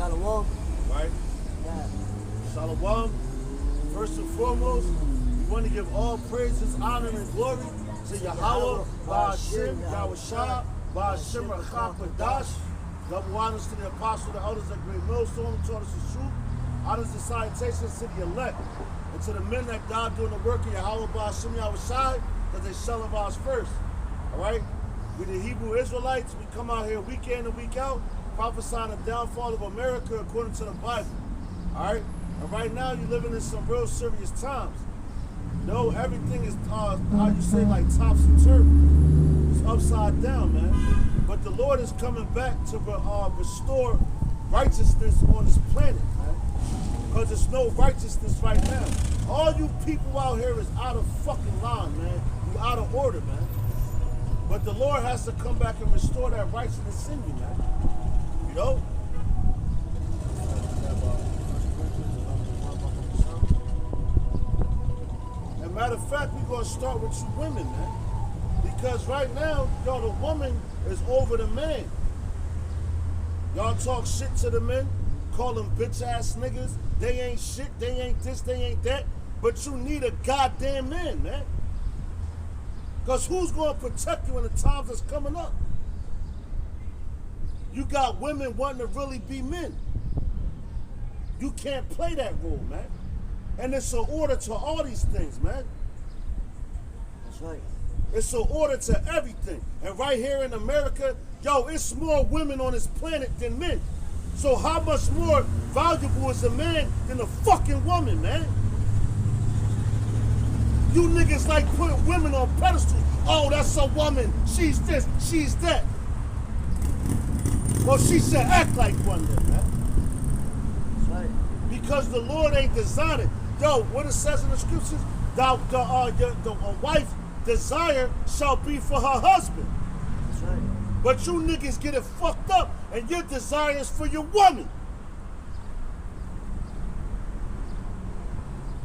Shalom. Right? Yeah. Shalom. First and foremost, we want to give all praises, honor, and glory to Yahweh, Ba'ashem, Yahushua, Ba'ashem, Racham, Qadash. Double honors to the apostle, the elders of Great Millstone, who taught us the truth. Honors and salutations to the elect, and to the men that died doing the work of Yahweh, Ba'ashem, Yahushua, because they shall of ours first. All right? We the Hebrew Israelites, we come out here week in and week out, prophesying the downfall of America according to the Bible. All right? And right now, you're living in some real serious times. You know, everything is, how you say, like topsy-turvy. It's upside down, man. But the Lord is coming back to restore righteousness on this planet, man. Because there's no righteousness right now. All you people out here is out of fucking line, man. You out of order, man. But the Lord has to come back and restore that righteousness in you, man. You know? And matter of fact, we're going to start with you women, man. Because right now, yo, the woman is over the man. Y'all talk shit to the men, call them bitch-ass niggas. They ain't shit, they ain't this, they ain't that. But you need a goddamn man, man. Because who's going to protect you in the times that's coming up? You got women wanting to really be men. You can't play that role, man. And it's an order to all these things, man. That's right. It's an order to everything. And right here in America, yo, it's more women on this planet than men. So how much more valuable is a man than a fucking woman, man? You niggas like putting women on pedestals. Oh, that's a woman. She's this, she's that. Well, she should act like one then, man. That's right. Because the Lord ain't designed it. Yo, what it says in the scriptures, the wife desire shall be for her husband. That's right. But you niggas get it fucked up, and your desire is for your woman.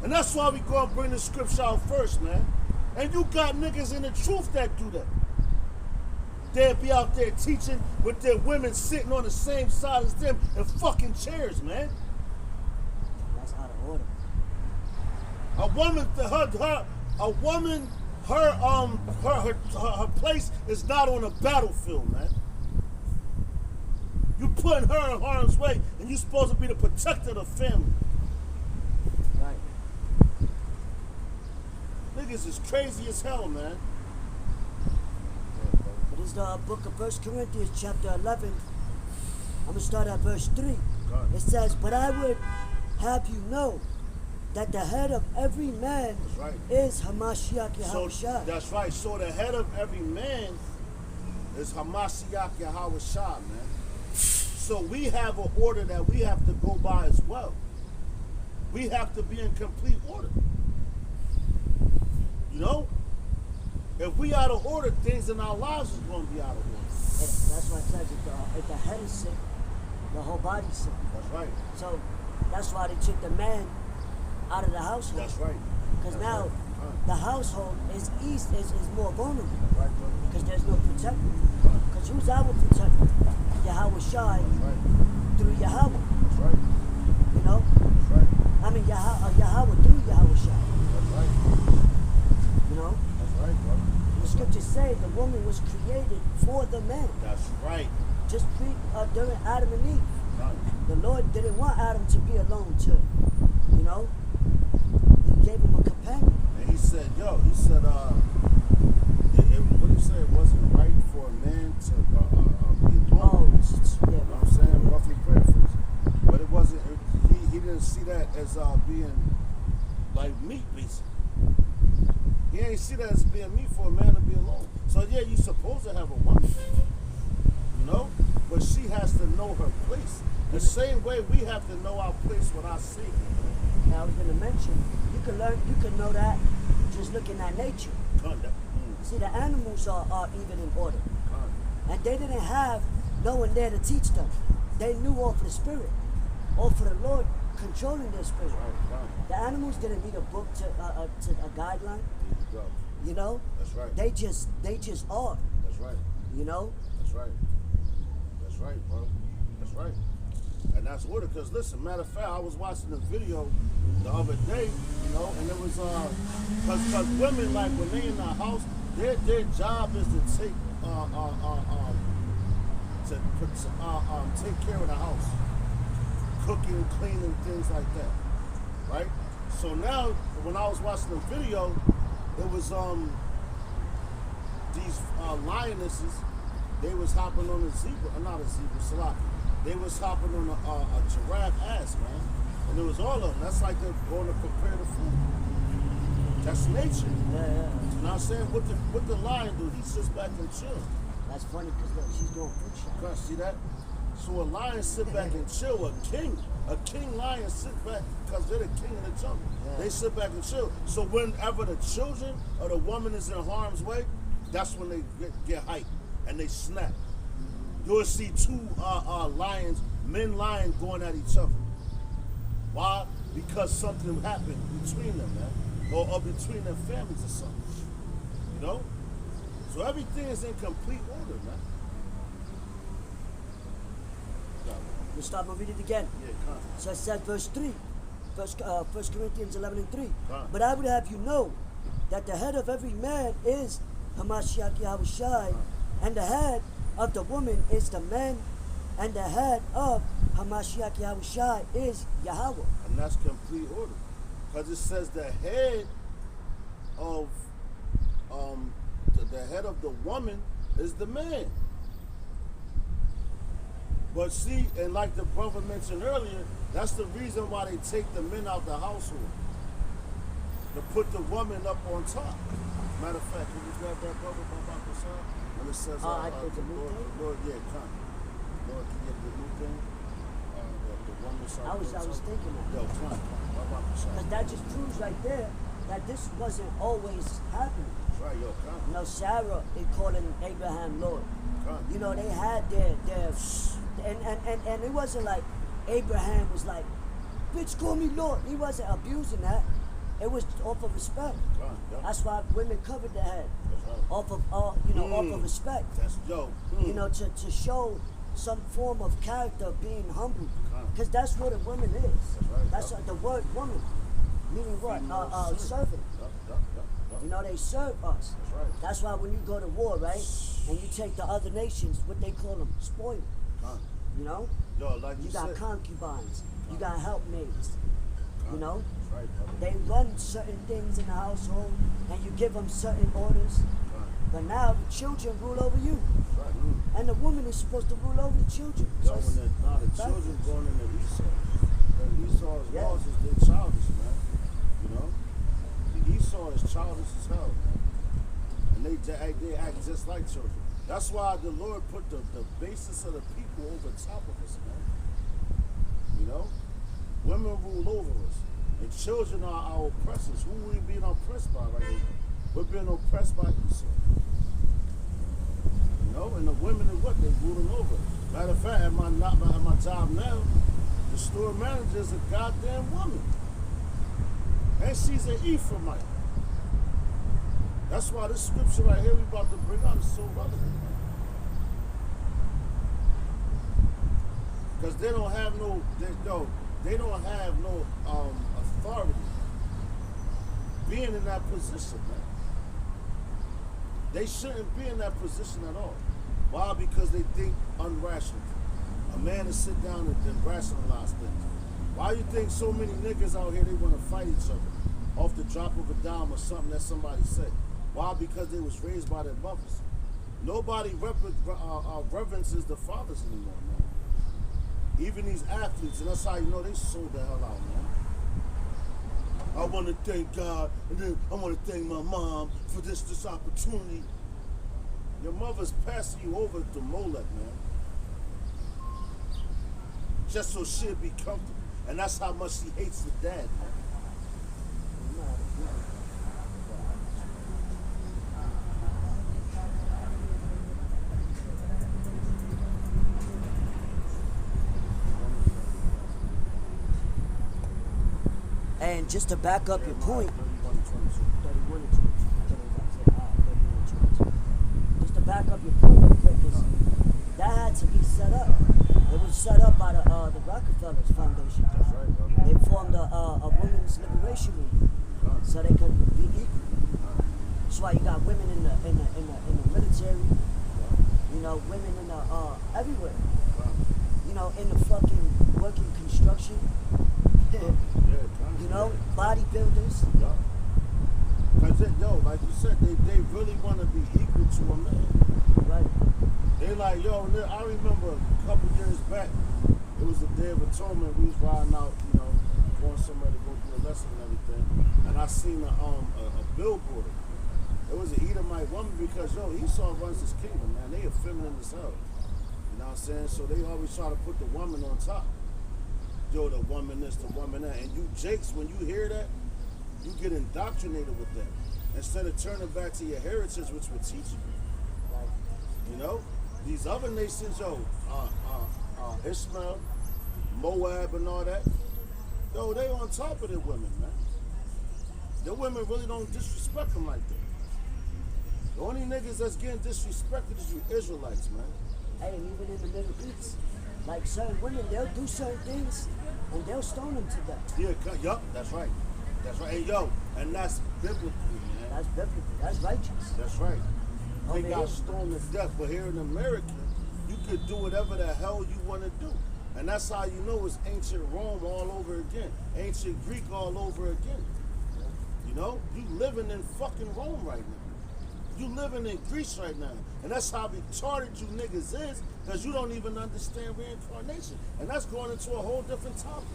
And that's why we gonna bring the scripture out first, man. And you got niggas in the truth that do that. They'll be out there teaching with their women sitting on the same side as them in fucking chairs, man. That's out of order. A woman, her place is not on a battlefield, man. You putting her in harm's way, and you supposed to be the protector of the family. Right. Niggas is crazy as hell, man. It is the book of 1 Corinthians chapter 11. I'm going to start at verse 3. It says, but I would have you know that the head of every man is Hamashiach Yahushua. That's right. So the head of every man is Hamashiach Yahushua, man. So we have an order that we have to go by as well. We have to be in complete order. You know? If we out of order, things in our lives is going to be out of order. That's why it says if the head is sick, the whole body's sick. That's right. So that's why they took the man out of the household. That's right. Because now the household is more vulnerable. That's right, brother. Because there's no protector. Because who's our protector? Yahweh Shai through Yahweh. That's right. You know? That's right. I mean Yahweh through Yahweh Shai. That's right. You know? That's right, brother. The scriptures say the woman was created for the man. That's right. Just during Adam and Eve. Right. The Lord didn't want Adam to be alone too. You know? He gave him a companion. And he said, what did he say? It wasn't right for a man to be alone. Yeah. You know what I'm saying? Roughly paraphrase. But it wasn't, he didn't see that as being like meat, basically. He ain't see that as being meat for a man to be alone. So yeah, you supposed to have a woman, you know? But she has to know her place. The same way we have to know our place with our Savior. Now I was going to mention, you can know that just looking at nature. See, the animals are even in order. And they didn't have no one there to teach them. They knew all for the Spirit, all for the Lord controlling their spirit. The animals didn't need a book to a guideline. You know? That's right. They just are. That's right. You know? That's right. That's right, bro. That's right. And that's order. Because listen, matter of fact, I was watching a video the other day, you know, and it was because women, like when they in the house, their job is to take take care of the house, cooking, cleaning, things like that, right? So now, when I was watching the video, it was these lionesses. They was hopping on a zebra, not a zebra, salaki. They was hopping on a giraffe ass, man. And it was all of them. That's like they're going to prepare the food. That's nature. Yeah, yeah. You know what I'm saying? What the lion do? He sits back and chill. That's funny because look, she's doing food shopping. Guys, see that? So a lion sit back and chill. A king lion sit back because they're the king of the jungle. Yeah. They sit back and chill. So whenever the children or the woman is in harm's way, that's when they get hyped and they snap. You'll see two lions, men lions, going at each other. Why? Because something happened between them, man, or between their families or something. You know? So everything is in complete order, man. We'll stop and read it again. Yeah, come on. So it says verse 3, 1 Corinthians 11:3. Huh. But I would have you know that the head of every man is Hamashiach Yahushai, and the head of the woman is the man, and the head of Hamashiach Yahushai is Yahweh. And that's complete order. Because it says the head of the head of the woman is the man. But see, and like the brother mentioned earlier, that's the reason why they take the men out the household. To put the woman up on top. Matter of fact, can you grab that brother Baba Kassan? When it says the new thing? Lord, yeah, come. Lord, can you get the new thing? The woman side. I was thinking that. Yo, come. Baba Kassan. Because that just proves right there that this wasn't always happening. Right, yo, come. You know, Sarah is calling Abraham Lord. Come. You know, they had their and it wasn't like Abraham was like, bitch, call me Lord. He wasn't abusing that. It was off of respect. Come, yeah. That's why women covered their head. That's right. Off of off of respect. That's yo. You know, to show some form of character, being humble. Come. Because that's what a woman is. That's right, That's yeah. the word woman. Meaning what? Female Servant. Yeah. You know, they serve us. That's right. That's why when you go to war, right, and you take the other nations, what they call them, spoiled. Come. You know? Yo, like You you got said. concubines. You got helpmaids. Come. You know? That's right, brother. They run certain things in the household, and you give them certain orders. Come. But now the children rule over you. That's right. And the woman is supposed to rule over the children. Yo, So when the children going into Esau, the Esau's laws is they childish, man. You know? The Esau is childish as hell, man. And they act just like children. That's why the Lord put the basis of the people over top of us, man. You know? Women rule over us. And children are our oppressors. Who are we being oppressed by right now? We're being oppressed by Esau. You know? And the women are what? They're ruling over us. Matter of fact, at my job now, the store manager is a goddamn woman. And she's an Ephraimite. That's why this scripture right here we about to bring out is so relevant. Because they don't have no authority being in that position, man. They shouldn't be in that position at all. Why? Because they think unrational. A man to sit down and rationalize things. Why you think so many niggas out here, they want to fight each other off the drop of a dime or something that somebody said? Why? Because they was raised by their mothers. Nobody reverences the fathers anymore, man. Even these athletes, and that's how you know they sold the hell out, man. I want to thank God, and then I want to thank my mom for this opportunity. Your mother's passing you over to Molech, man. Just so she'll be comfortable. And that's how much she hates the dad, man. And just to back up your point, 31 and 22. 31 and 22. Just to back up your point real quick, because that had to be set up. It was set up by the Rockefellers Foundation. That's right, brother. They formed a women's liberation movement so they could be equal. That's why you got women in the military. You know, women in the everywhere. You know, in the fucking working construction. You know, bodybuilders. Yeah. Cause like you said, they really want to be equal to a man. Right. They like, I remember a couple years back, it was the Day of Atonement. We was riding out, going somewhere to go do a lesson and everything, and I seen a billboard. It was an Edomite woman because Esau runs his kingdom, man. They are feminine as hell. You know what I'm saying? So they always try to put the woman on top. The woman this, the woman that. And you Jakes, when you hear that, you get indoctrinated with that. Instead of turning back to your heritage, which will teach you. You know? These other nations, Ishmael, Moab and all that, they on top of their women, man. The women really don't disrespect them like that. The only niggas that's getting disrespected is you Israelites, man. Hey, and even in the Middle East, like certain women, they'll do certain things and they'll stone them to death. Yeah, yup, that's right. That's right. And and that's biblically, man. That's biblical. That's righteous. That's right. They man. got stoned to death, but here in America, you could do whatever the hell you want to do. And that's how you know it's ancient Rome all over again. Ancient Greek all over again. You know? You living in fucking Rome right now. You living in Greece right now. And that's how retarded you niggas is, because you don't even understand reincarnation. And that's going into a whole different topic.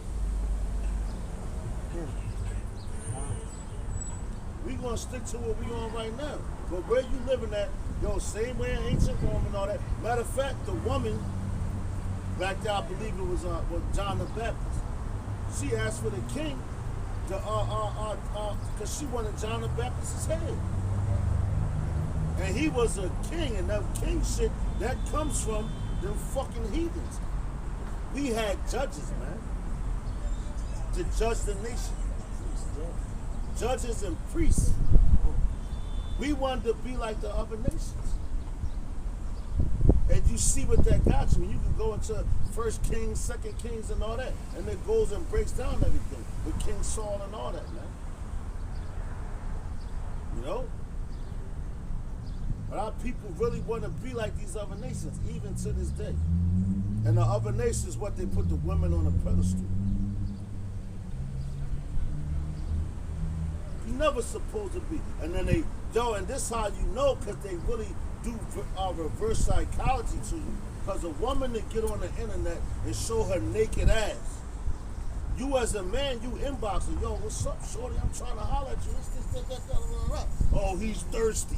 We gonna stick to what we on right now. But where you living at, same way in ancient Rome and all that. Matter of fact, the woman, back there, I believe it was John the Baptist. She asked for the king because she wanted John the Baptist's head. And he was a king, and that king shit, that comes from them fucking heathens. We had judges, man, to judge the nation. Judges and priests. We wanted to be like the other nations. And you see what that got you. And you can go into 1 Kings, 2 Kings and all that. And it goes and breaks down everything. With King Saul and all that, man. You know? But our people really want to be like these other nations, even to this day. And the other nations, what they put the women on a pedestal. You're never supposed to be. And then and this how you know, because they really do reverse psychology to you. Because a woman to get on the internet and show her naked ass, you as a man, you inboxing, what's up, shorty? I'm trying to holler at you. What's this, that. Oh, he's thirsty.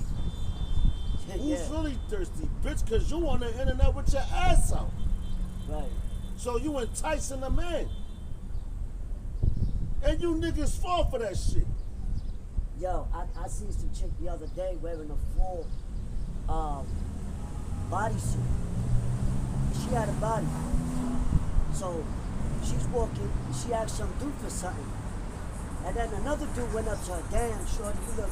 Who's really thirsty, bitch? Because you on the internet with your ass out. Right. So you enticing a man. And you niggas fall for that shit. I seen some chick the other day wearing a full bodysuit. She had a body. So she's walking, she asked some dude for something. And then another dude went up to her, damn, shorty, you look.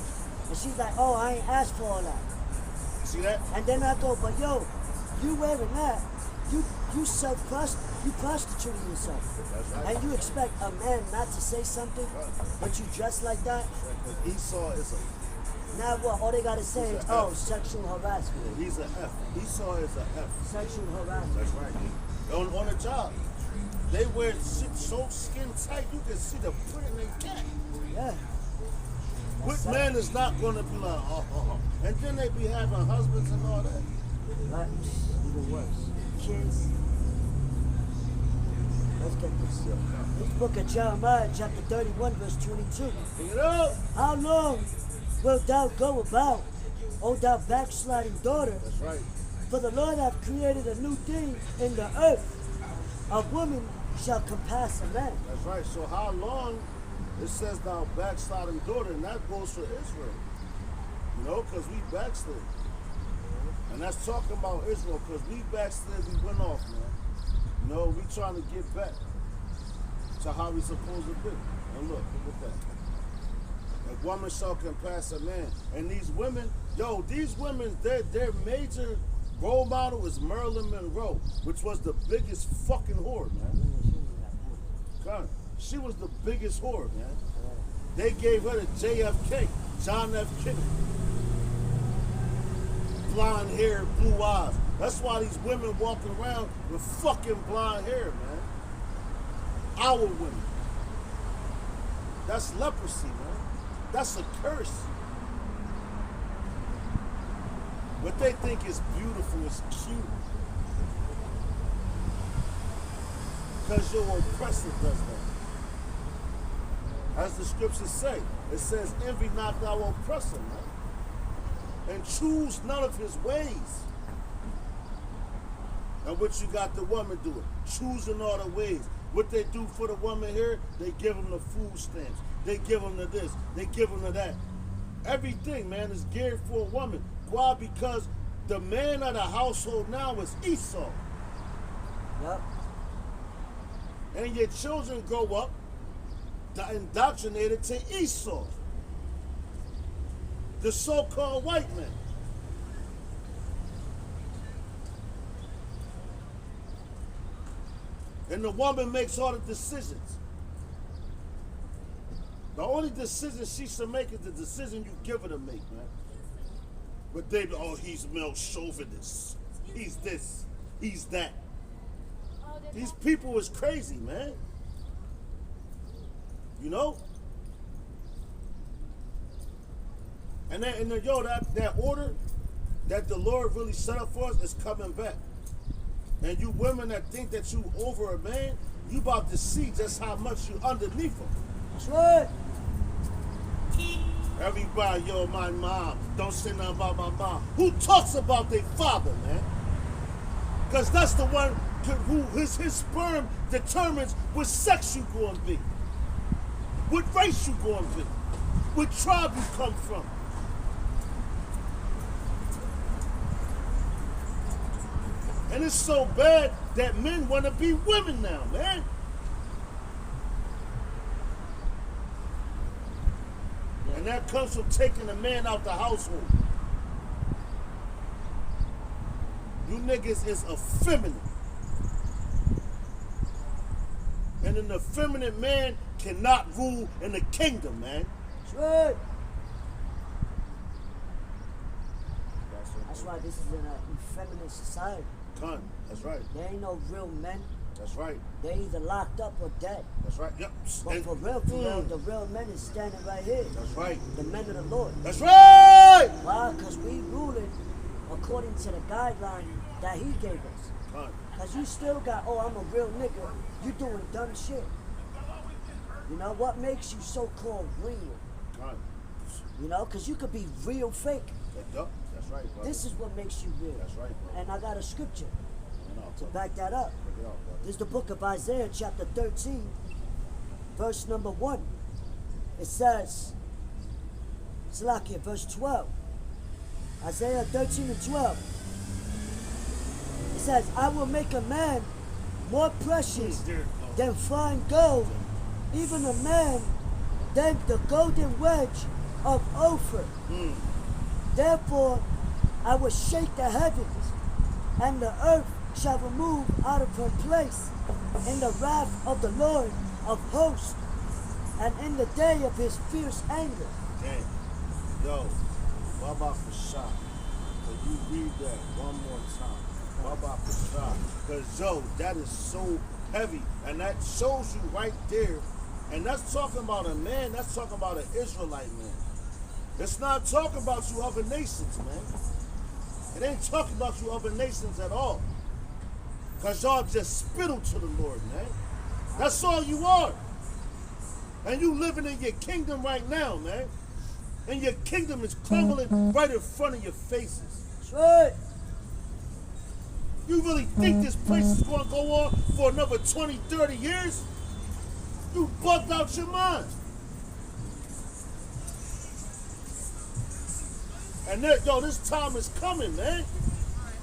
And she's like, oh, I ain't asked for all that. See that? And then I thought, but you wearing that, you prostituting yourself. That's right. And you expect a man not to say something, but you dress like that? Because Esau is a... Now what? All they gotta say is, sexual harassment. Yeah, he's an F. Esau is an F. Sexual harassment. That's right. On the job, they wear shit so skin tight, you can see the print in their cat. Yeah. What man is not gonna be like, And then they be having husbands and all that. Right. Even worse. Kids. Let's get this. This book of Jeremiah, chapter 31, verse 22. You know? How long wilt thou go about, O thou backsliding daughter? That's right. For the Lord hath created a new thing in the earth. A woman shall compass a man. That's right. So how long, it says thou backsliding daughter, and that goes for Israel. You know, because we backslid. And that's talking about Israel, because we backslid, we went off, man. You know, we trying to get back to how we supposed to be. And look at that. A woman shall compass a man. And these women, these women, their major role model is Marilyn Monroe, which was the biggest fucking whore, man. God, she was the biggest whore, man. They gave her the JFK, John F. Kennedy. Blonde hair, blue eyes. That's why these women walking around with fucking blonde hair, man. Our women. That's leprosy, man. That's a curse. What they think is beautiful is cute. Because your oppressor does that. As the scriptures say, it says, envy not thou oppressor, man. And choose none of his ways. And what you got the woman doing? Choosing all the ways. What they do for the woman here, they give them the food stamps. They give them the this. They give them the that. Everything, man, is geared for a woman. Why? Because the man of the household now is Esau. Yep. And your children grow up indoctrinated to Esau, the so-called white man. And the woman makes all the decisions. The only decision she should make is the decision you give her to make, man. But they, oh, he's male chauvinist. He's this. He's that. These people is crazy, man. You know? And that order that the Lord really set up for us is coming back. And you women that think that you over a man, you about to see just how much you underneath him. That's right. Everybody, yo, my mom, don't say nothing about my mom. Who talks about their father, man? Because that's the one who his sperm determines what sex you going to be, what race you going to be, what tribe you come from. And it's so bad that men want to be women now, man. And that comes from taking a man out the household. You niggas is effeminate. And an effeminate man cannot rule in the kingdom, man. That's right. That's why this is an effeminate society. Con, that's right. There ain't no real men. That's right. They either locked up or dead. That's right. Yep. But for real, the real men is standing right here. That's right. The men of the Lord. That's right. Why? Because we ruling according to the guideline that he gave us. Con. Because you still got, oh, I'm a real nigga. You doing dumb shit. You know, what makes you so-called real? Con. You know, because you could be real fake. Yep. That's right, brother. This is what makes you real. That's right, brother. And I got a scripture to brother. back that up. Check it out, brother. This is the book of Isaiah, chapter 13, verse number 1. It says, Salakia, verse 12. Isaiah 13 and 12. It says, I will make a man more precious than fine gold, even a man than the golden wedge of Ophir. Therefore, I will shake the heavens, and the earth shall remove out of her place in the wrath of the Lord of hosts, and in the day of his fierce anger. Damn. Yo, Baba Fashad. Can you read that one more time? Baba Fashad. Because, yo, that is so heavy. And that shows you right there. And that's talking about a man. That's talking about an Israelite man. It's not talking about you other nations, man. It ain't talking about you other nations at all. Because y'all just spittle to the Lord, man. That's all you are. And you living in your kingdom right now, man. And your kingdom is crumbling right in front of your faces. That's right. You really think this place is going to go on for another 20, 30 years? You bugged out your mind. And that, yo, this time is coming, man.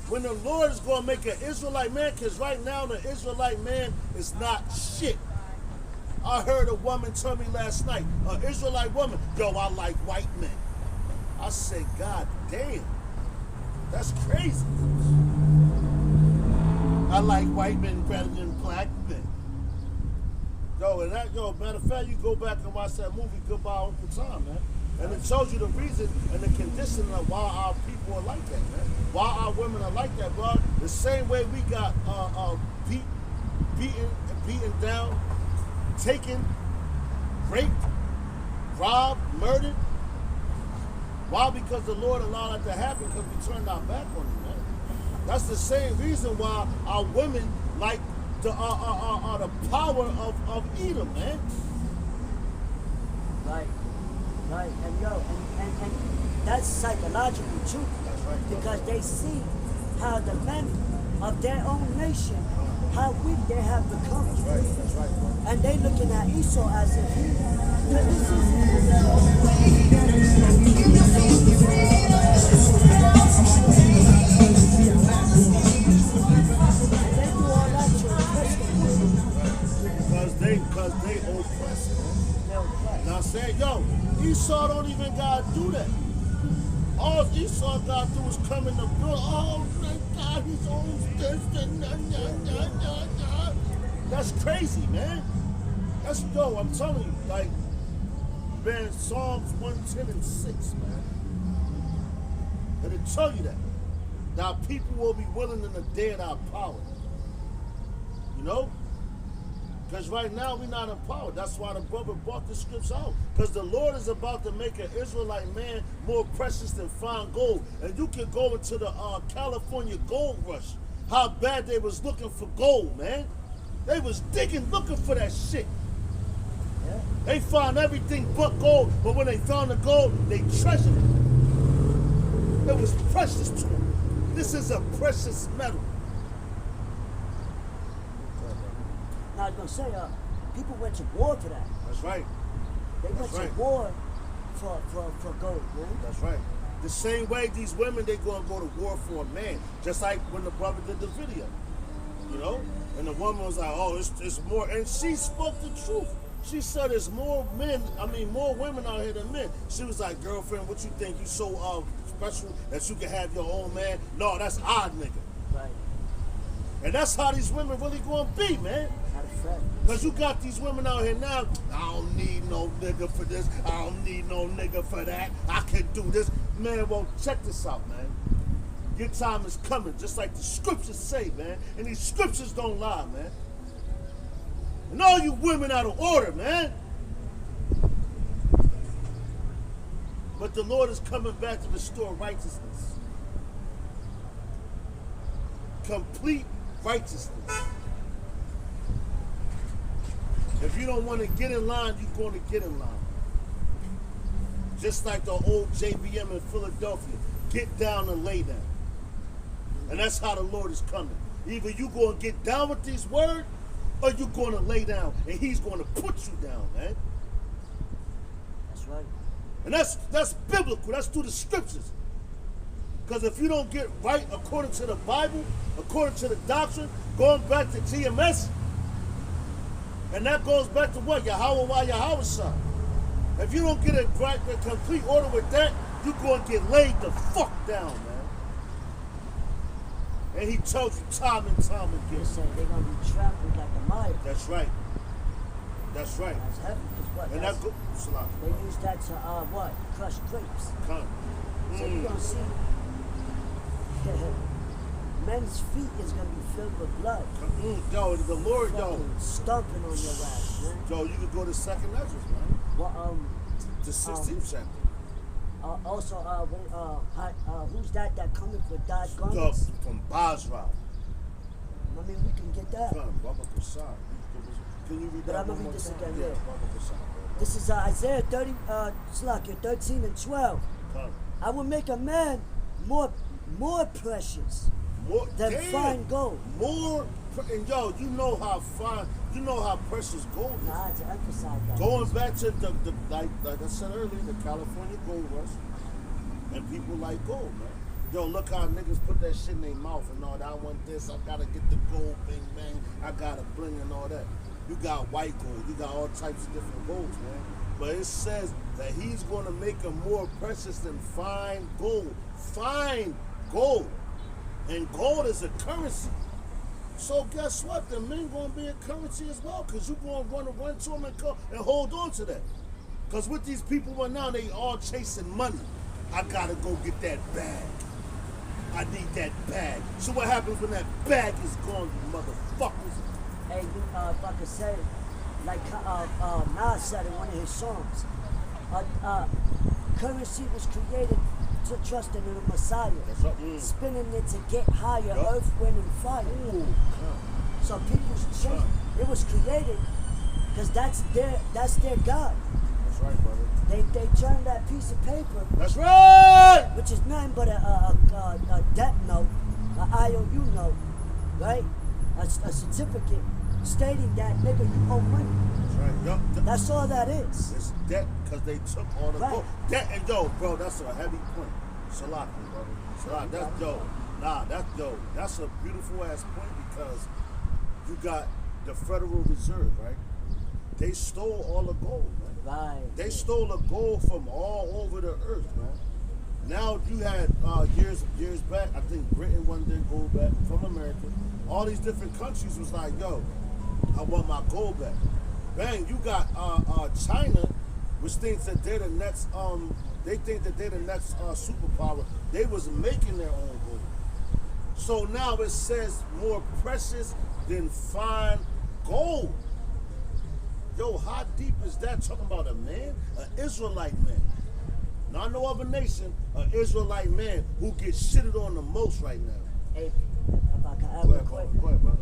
When the Lord is going to make an Israelite man, because right now the Israelite man is not shit. I heard a woman tell me last night, an Israelite woman, yo, I like white men. I said, God damn. That's crazy. I like white men better than black men. Matter of fact, you go back and watch that movie Goodbye Uncle Tom, man. And it shows you the reason and the condition of why our people are like that, man. Why our women are like that, bro. The same way we got beaten down, taken, raped, robbed, murdered. Why? Because the Lord allowed that to happen because we turned our back on him, man. That's the same reason why our women like the power of Edom, man. Right. And that's psychological too. That's right. Because they see how the men of their own nation, how weak they have become. That's right. And they looking at Esau as if he. Because they oppress it. Now say, yo, Esau don't even gotta do that. All Esau gotta do is come in the building. Oh my God, he's owns this. That's crazy, man. That's dope. I'm telling you, like, man, Psalms 110 and 6, man. And it tell you that. Now people will be willing in the day of our power. You know? Because right now we're not empowered. That's why the brother brought the scripts out. Because the Lord is about to make an Israelite man more precious than fine gold. And you can go into the California gold rush. How bad they was looking for gold, man. They was digging, looking for that shit. Yeah. They found everything but gold. But when they found the gold, they treasured it. It was precious to them. This is a precious metal. I was going to say, people went to war for that. That's right. They went to war for gold, man. That's right. The same way these women, they gonna go to war for a man. Just like when the brother did the video. You know? And the woman was like, oh, it's more. And she spoke the truth. She said there's more women out here than men. She was like, girlfriend, what you think? You so special that you can have your own man? No, that's odd, nigga. Right. And that's how these women really gonna be, man. Because you got these women out here now, I don't need no nigga for this, I don't need no nigga for that, I can do this. Man, well, check this out, man. Your time is coming, just like the scriptures say, man. And these scriptures don't lie, man. And all you women out of order, man. But the Lord is coming back to restore righteousness. Complete righteousness. If you don't want to get in line, you're going to get in line. Just like the old JBM in Philadelphia. Get down and lay down. And that's how the Lord is coming. Either you going to get down with these words, or you're going to lay down. And he's going to put you down, man. That's right. And that's biblical. That's through the scriptures. Because if you don't get right according to the Bible, according to the doctrine, going back to TMS, and that goes back to what? Yahweh, why Yahweh son. If you don't get it right, the complete order with that, you're going to get laid the fuck down, man. And he tells you time and time again. They're saying they're going to be trampled like the mire. That's right. That's right. That's heavy. What? And That's, they use that to, crush grapes. Come. So you're going to see men's feet is going to be filled with blood. Yo, the Lord, stomping on your ass, man. Yo, you can go to 2nd Ezra, man. Well, the 16th chapter. Also, who's that coming for Dodge garments? From Basra. I mean, we can get that. Can you read that? But I'm going to read this again, yeah. Baba This is Isaiah 13 and 12. Come. I will make a man more precious than fine gold. More, and yo, you know how fine, you know how precious gold is. Nah, to emphasize that. Going back to the like I said earlier, the California gold rush, and people like gold, man. Yo, look how niggas put that shit in their mouth and all that. I want this, I gotta get the gold thing, man. I gotta bling and all that. You got white gold, you got all types of different golds, man. But it says that he's gonna make them more precious than fine gold. Fine gold. And gold is a currency. So guess what? The men gonna be a currency as well, because you gonna run to them and hold on to that. Because with these people right now, they all chasing money. I gotta go get that bag. I need that bag. So what happens when that bag is gone, you motherfuckers? Hey, if I could say, like Nas said in one of his songs, currency was created to trust in the Messiah. That's right. Spinning it to get higher, earth, wind, and fire. Ooh, so people's chase, it was created because that's their God. that's right, brother. They turned that piece of paper, That's right! which is nothing but a debt note, an IOU note, right? A certificate stating that nigga you owe money. That's right. Yo, That's all that is. it's debt because they took all the Right. gold. Debt and yo, bro, that's a heavy point. Salaki, brother. Salaki, that's yo. Nah, that's a beautiful ass point because you got the Federal Reserve, right? They stole all the gold, man. Right. They stole the gold from all over the earth, man. Now you had years back, I think Britain wanted their gold back from America. All these different countries was like, yo, I want my gold back. Bang, you got China, which thinks that they're the next they think that they're the next superpower. They was making their own gold. So now it says more precious than fine gold. Yo, how deep is that? Talking about a man, an Israelite man. Not no other nation, an Israelite man who gets shitted on the most right now. Hey, if I can add Go real ahead, quick. go ahead, brother.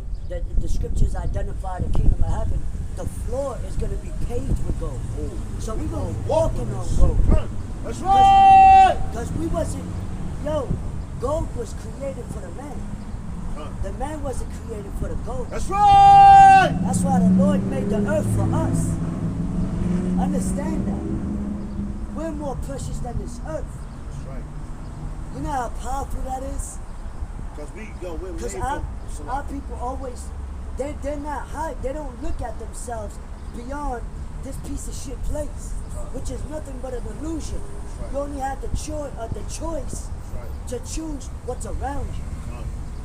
The scriptures identify the kingdom of heaven. The floor is going to be paved with gold. So we're going to walk in on gold. That's right! Because we wasn't, gold was created for the man. The man wasn't created for the gold. That's right! That's why the Lord made the earth for us. Understand that. We're more precious than this earth. That's right. You know how powerful that is? Because we're Because made our people always, they're not high. They don't look at themselves beyond this piece of shit place, which is nothing but an illusion. Right. You only have the choice right. to choose what's around you.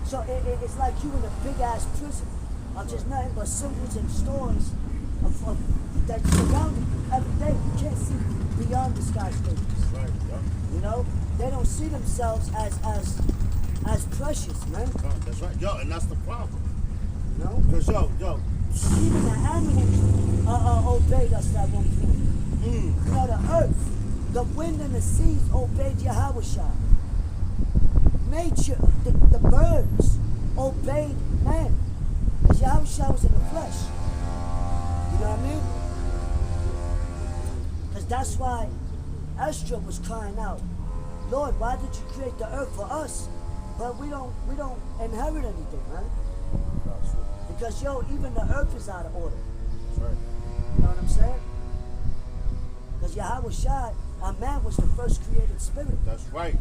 So it's like you in a big ass prison of just nothing but symbols and stories of that surround you every day. You can't see beyond the skyscrapers. Right, yeah. You know, they don't see themselves as precious, man. That's right. Yo, and that's the problem. You know, Because yo, even the animals obeyed us at one point. You know, the earth, the wind and the seas obeyed Yahweh. Nature, the birds obeyed man. Because Yahweh was in the flesh. You know what I mean? Because that's why Esther was crying out, Lord, why did you create the earth for us? But we don't inherit anything, man. Because even the earth is out of order. That's right. You know what I'm saying? Because Yahweh, a man was the first created spirit. That's right.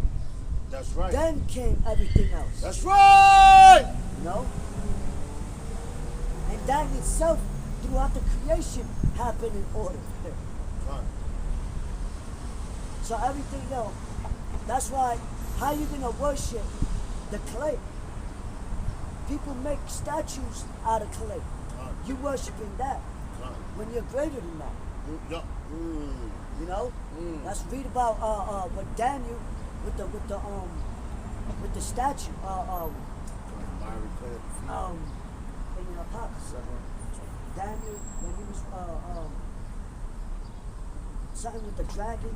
That's right. Then came everything else. That's right! You know? And that itself, throughout the creation, happened in order. Right. So everything, that's why, how you gonna worship the clay? People make statues out of clay. You worshiping that when you're greater than that. You know? Let's read about what Daniel with the statue in the Apocalypse. Daniel, when he was something with the dragon.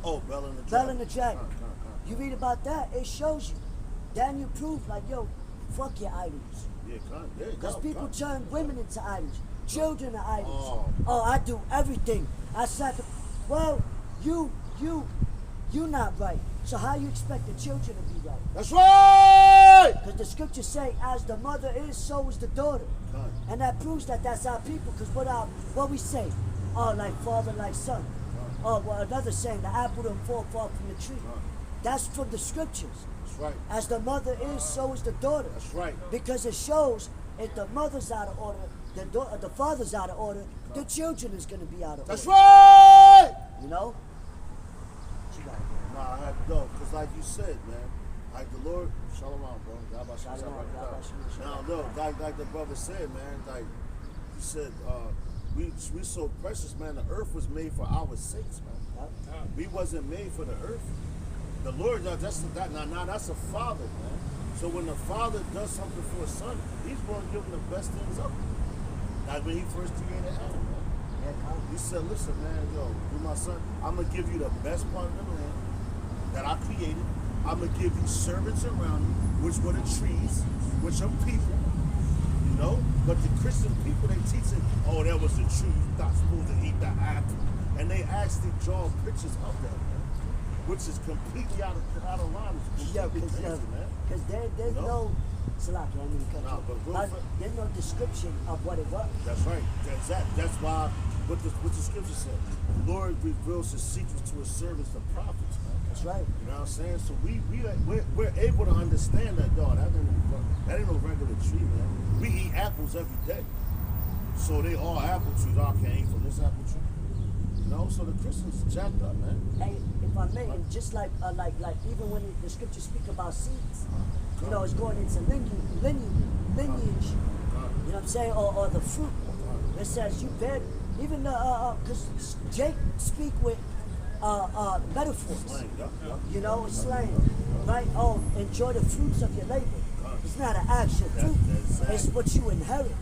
Oh, Bell and the Dragon. Bell and the Dragon. You read about that, it shows you. Daniel proved like, fuck your idols. Yeah, Because people turn women into idols, children to idols. Oh, I do everything. I sacrifice. Well, you not right. So how you expect the children to be right? That's right! Because the scriptures say, as the mother is, so is the daughter. And that proves that that's our people. Because what we say, like father, like son. Well, another saying, the apple don't fall far from the tree. That's from the scriptures. That's right. As the mother is, so is the daughter. That's right. Because it shows if the mother's out of order, the father's out of order, the children is going to be out of order. That's right! You know? Nah, I had to go. Because like you said, man, like the Lord Shalom, bro. God bless you. Shalom, God bless you. Now, look, like the brother said, man, like he said, we so precious, man. The earth was made for our sakes, man. Yep. We wasn't made for the earth. The Lord, that's a father, man. So when the father does something for a son, he's going to give him the best things of it. Like when he first created Adam, man. He said, listen, man, yo, you my son, I'm going to give you the best part of the land that I created. I'm going to give you servants around you, which were the trees, which are people. You know? But the Christian people, they teach it, oh, that was the tree. You're not supposed to eat the apple. And they actually draw pictures of that, man. Which is completely out of line. Yeah, because there's no Salaki, I mean, there's no description of what it was. That's right. That's why what the scripture said. The Lord reveals his secrets to his servants, the prophets, man. That's right. You know what I'm saying? So we're able to understand that, dog. That ain't no regular tree, man. We eat apples every day. So they all apple trees. I can't eat from this apple tree. You know, so the Christians jacked up, man. Hey, if I may, and just like even when the scriptures speak about seeds, you know, it's going into lineage. You know what I'm saying? Or the fruit. It says you bear, even because Jake speak with metaphors. Slang, you know, slang, right? Oh, enjoy the fruits of your labor. It's not an actual fruit. It's what you inherit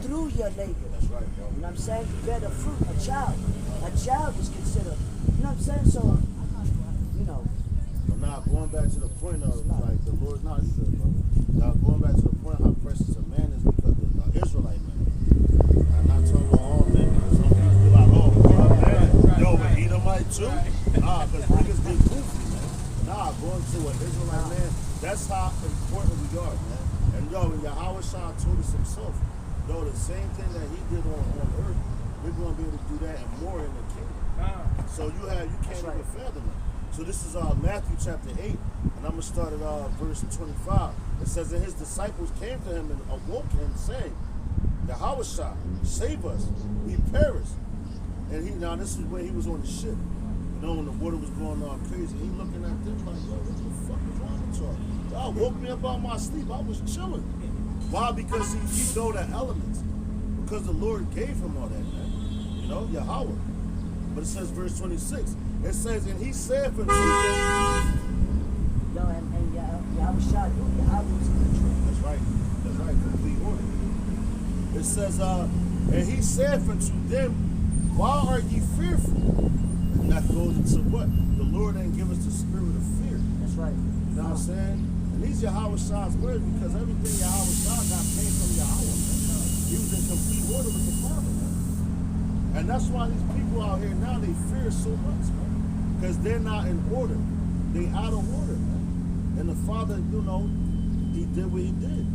through your labor. That's right, bro. You know what I'm saying? You bear the fruit, a child. A child is considered, you know what I'm saying? So, you know. But now going back to the point of like the Lord's not good, bro. Now going back to the point how precious a man is because the Israelite man. I'm not talking about all men. Some people be like, oh, man, yo, but Edomite too? Nah, because niggas get goofy, man. Nah, going to an Israelite man, that's how important we are, man. And yo, when Yahweh Shah told us himself, yo, the same thing that he did on earth, we're going to be able to do that and more in the kingdom. So you can't even fathom it. So this is Matthew chapter 8, and I'm going to start at verse 25. It says, and his disciples came to him and awoke him, saying, Yahweh Shah, save us, we perish. And now this is when he was on the ship. You know, when the water was going on crazy, he looking at them like, yo, what the fuck is wrong with y'all? Y'all woke me up out of my sleep. I was chilling. Why? Because he know the elements. Because the Lord gave him all that, man. You know, Yahweh. But it says, verse 26, it says, and he said for them. Yo, and Yahweh Shah, Yahweh was control. That's right, complete order. It says, and he said unto them, why are ye fearful? And that goes into what? The Lord ain't give us the spirit of fear. That's right. You know what I'm saying? And these Yahweh Shah's words, because everything Yahweh Shah got came from Yahweh. He was in complete order with the Father, man. And that's why these people out here now, they fear so much, man. Because they're not in order. They out of order, man. And the Father, you know, he did what he did.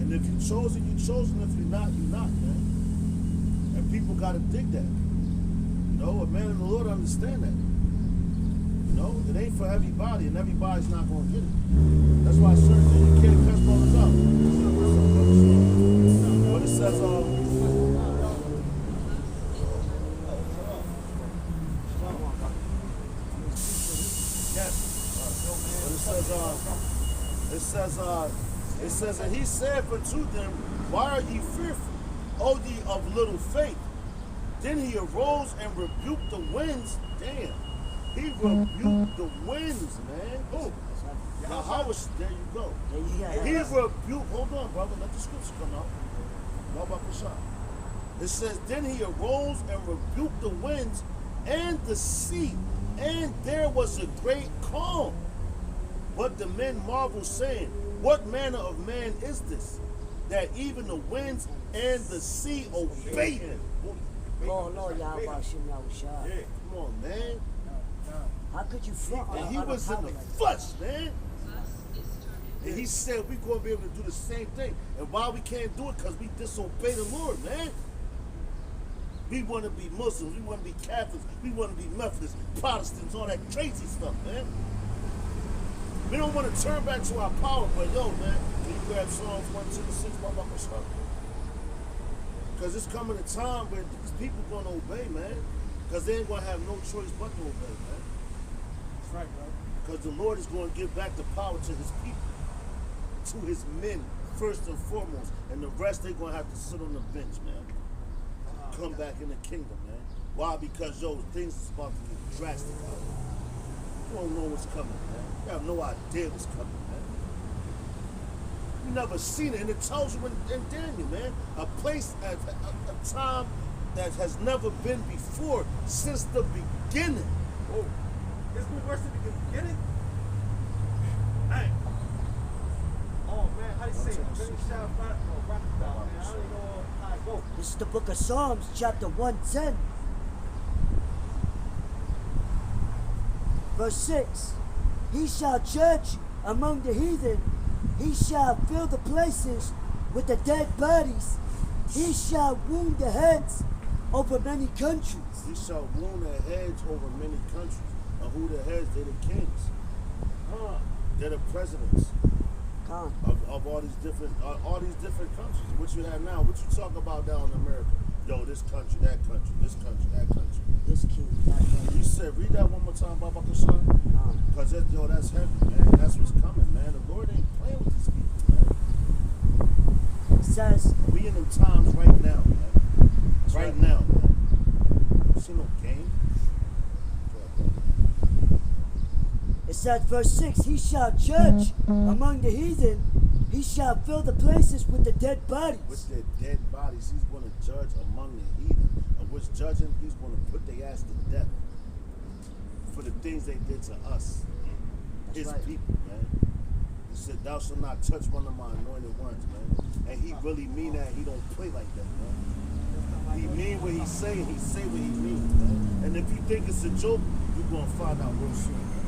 And if you chosen, you chosen. If you're not, you're not, man. And people got to dig that. You know, a man in the Lord understand that. You know, it ain't for everybody, and everybody's not going to get it. That's why certain things you can't cuss brothers out. But it says, it says, and he said unto them, why are ye fearful, O ye of little faith? Then he arose and rebuked the winds. Damn. He rebuked the winds, man. Oh. Now, how is, there you go. He rebuked, hold on, brother, let the scripture come out. It says, then he arose and rebuked the winds and the sea, and there was a great calm. But the men marveled, saying, what manner of man is this, that even the winds and the sea obey him? Oh, Lord, Yahweh Shem Yahushua. Yeah, come on, man. How could you front And he was in the flesh, man. And he said we're going to be able to do the same thing. And why we can't do it? Because we disobey the Lord, man. We want to be Muslims. We want to be Catholics. We want to be Methodists, Protestants, all that crazy stuff, man. We don't want to turn back to our power, but yo, man, can you grab Psalms 126, because it's coming a time where these people going to obey, man. Because they ain't going to have no choice but to obey, man. That's right, bro. Because the Lord is going to give back the power to his people, to his men, first and foremost. And the rest, they're going to have to sit on the bench, man. Come back in the kingdom, man. Why? Because, yo, things is about to get drastic out here. You don't know what's coming, man. You have no idea what's coming, man. You never seen it. And it tells you in Daniel, man, a place, a time that has never been before since the beginning. Oh, it's been worse than the beginning? Hey. Oh, man, how do you say it? This is the book of Psalms, chapter 110. Verse 6. He shall judge among the heathen. He shall fill the places with the dead bodies. He shall wound the heads over many countries. He shall wound their heads over many countries. And who the heads? They're the kings. They're the presidents of all these different countries. What you have now, what you talk about down in America? Yo, this country, that country, this country, that country. This king, that country. You said, read that one more time, Baba Kashan. Because that's heavy, man. That's what's coming, man. The Lord ain't playing with these people, man. It says, we in them times right now, man. Right now, man. You see no game? It says, verse 6, he shall judge among the heathen. He shall fill the places with the dead bodies. With the dead bodies, he's going to judge among the heathen. And what's judging, he's going to put their ass to death for the things they did to us. That's His right. people, man. He said, thou shalt not touch one of my anointed ones, man. And he really mean that. He don't play like that, man. He mean what he say, and he say what he mean, man. And if you think it's a joke, you're going to find out real soon, man.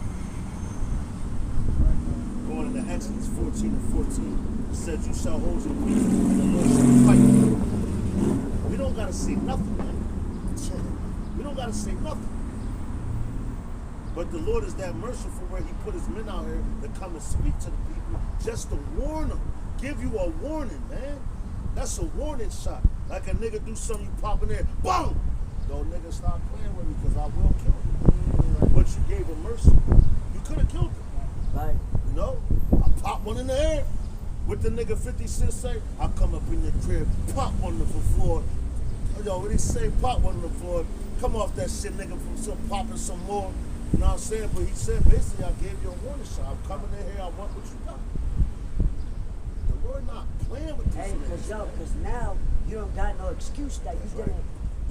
Going into Exodus 14 and 14, it said, you shall hold your peace, and the Lord shall fight you. We don't got to say nothing, man. We don't got to say nothing. But the Lord is that merciful where he put his men out here to come and speak to the people just to warn them. Give you a warning, man. That's a warning shot. Like a nigga do something, you pop in there, boom! No, nigga, stop playing with me because I will kill you. But you gave him mercy. You could have killed him. Right. You know? I pop one in the air. What the nigga 50 Cent say? I come up in your crib, pop one on the floor. Yo, what he say? Pop one on the floor. Come off that shit, nigga, from some popping some more. You know what I'm saying? But he said, basically, I gave you a warning shot. I'm coming in here, I want what you got. The Lord not playing with this nigga. Because now you don't got no excuse that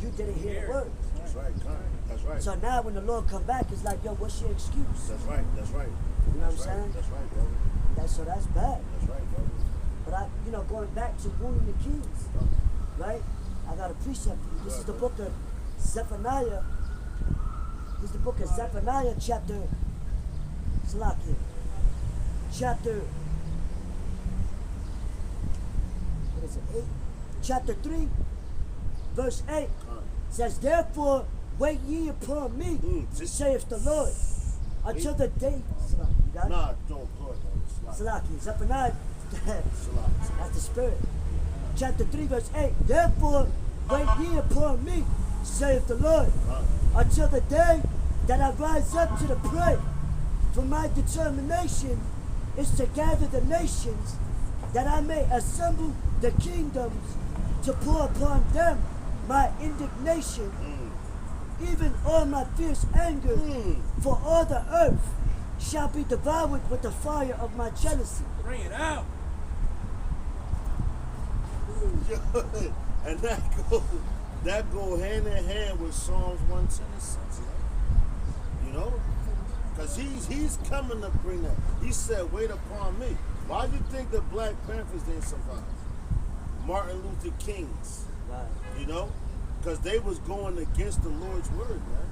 you didn't hear the words. That's right, Con. That's right. So now when the Lord come back, it's like, yo, what's your excuse? That's right, that's right. You know what I'm saying? That's right, brother. So that's bad. That's right, brother. But going back to wounding the kings, right? I got a precept for you. This is the book of Zephaniah. This is the book of Zephaniah, chapter 8? Chapter 3, verse 8 says, therefore wait ye upon me, saith the Lord, until the day. You got it? Nah, don't go ahead. Salaki, Zephaniah, that's the spirit. Chapter 3, verse 8. Therefore, wait ye upon me, saith the Lord, until the day that I rise up to the prey. For my determination is to gather the nations, that I may assemble the kingdoms, to pour upon them my indignation, even all my fierce anger, for all the earth shall be devoured with the fire of my jealousy. Bring it out. And that go hand in hand with Psalms 110 and 6. You know? Because he's coming to bring that. He said, wait upon me. Why do you think the Black Panthers didn't survive? Martin Luther King's. Right. You know? Because they was going against the Lord's word, man.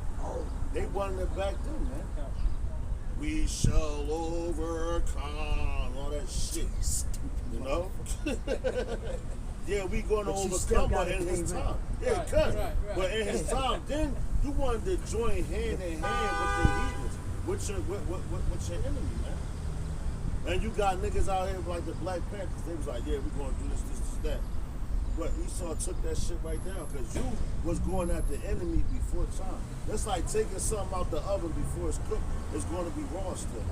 They wanted it back then, man. We shall overcome. All that shit. You know? Yeah, we going to overcome, but in his time. Yeah, right. But in his time, then you wanted to join hand in hand with the heathens, with your enemy, man. And you got niggas out here like the Black Panthers. They was like, yeah, we going to do this, that. But Esau took that shit right down because you was going at the enemy before time. That's like taking something out the oven before it's cooked. It's going to be raw still.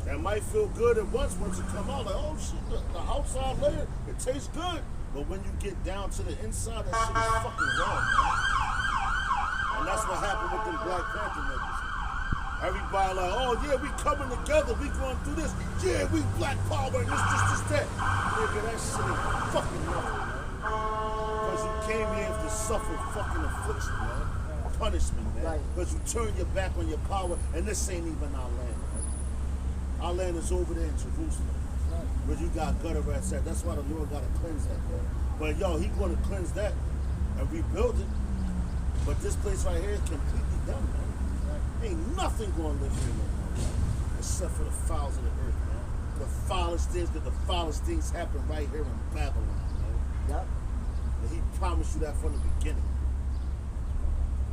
That might feel good at once you come out like, oh shit, the outside layer, it tastes good. But when you get down to the inside, that shit is fucking raw, man. And that's what happened with them Black Panther niggas. Everybody like, oh yeah, we coming together, we going through this. Yeah, we Black Power and this, that. Nigga, that shit ain't fucking nothing, man. Because you came here to suffer fucking affliction, man. Punishment, man. Because you turn your back on your power, and this ain't even our land, man. Our land is over there in Jerusalem. Where you got gutter rats at. That's why the Lord got to cleanse that, man. But yo, He's going to cleanse that and rebuild it. But this place right here is completely done, man. Ain't nothing going to live here no more, man. Except for the fowls of the earth, man. The foulest things, because the foulest things happen right here in Babylon, man. Yep. And He promised you that from the beginning.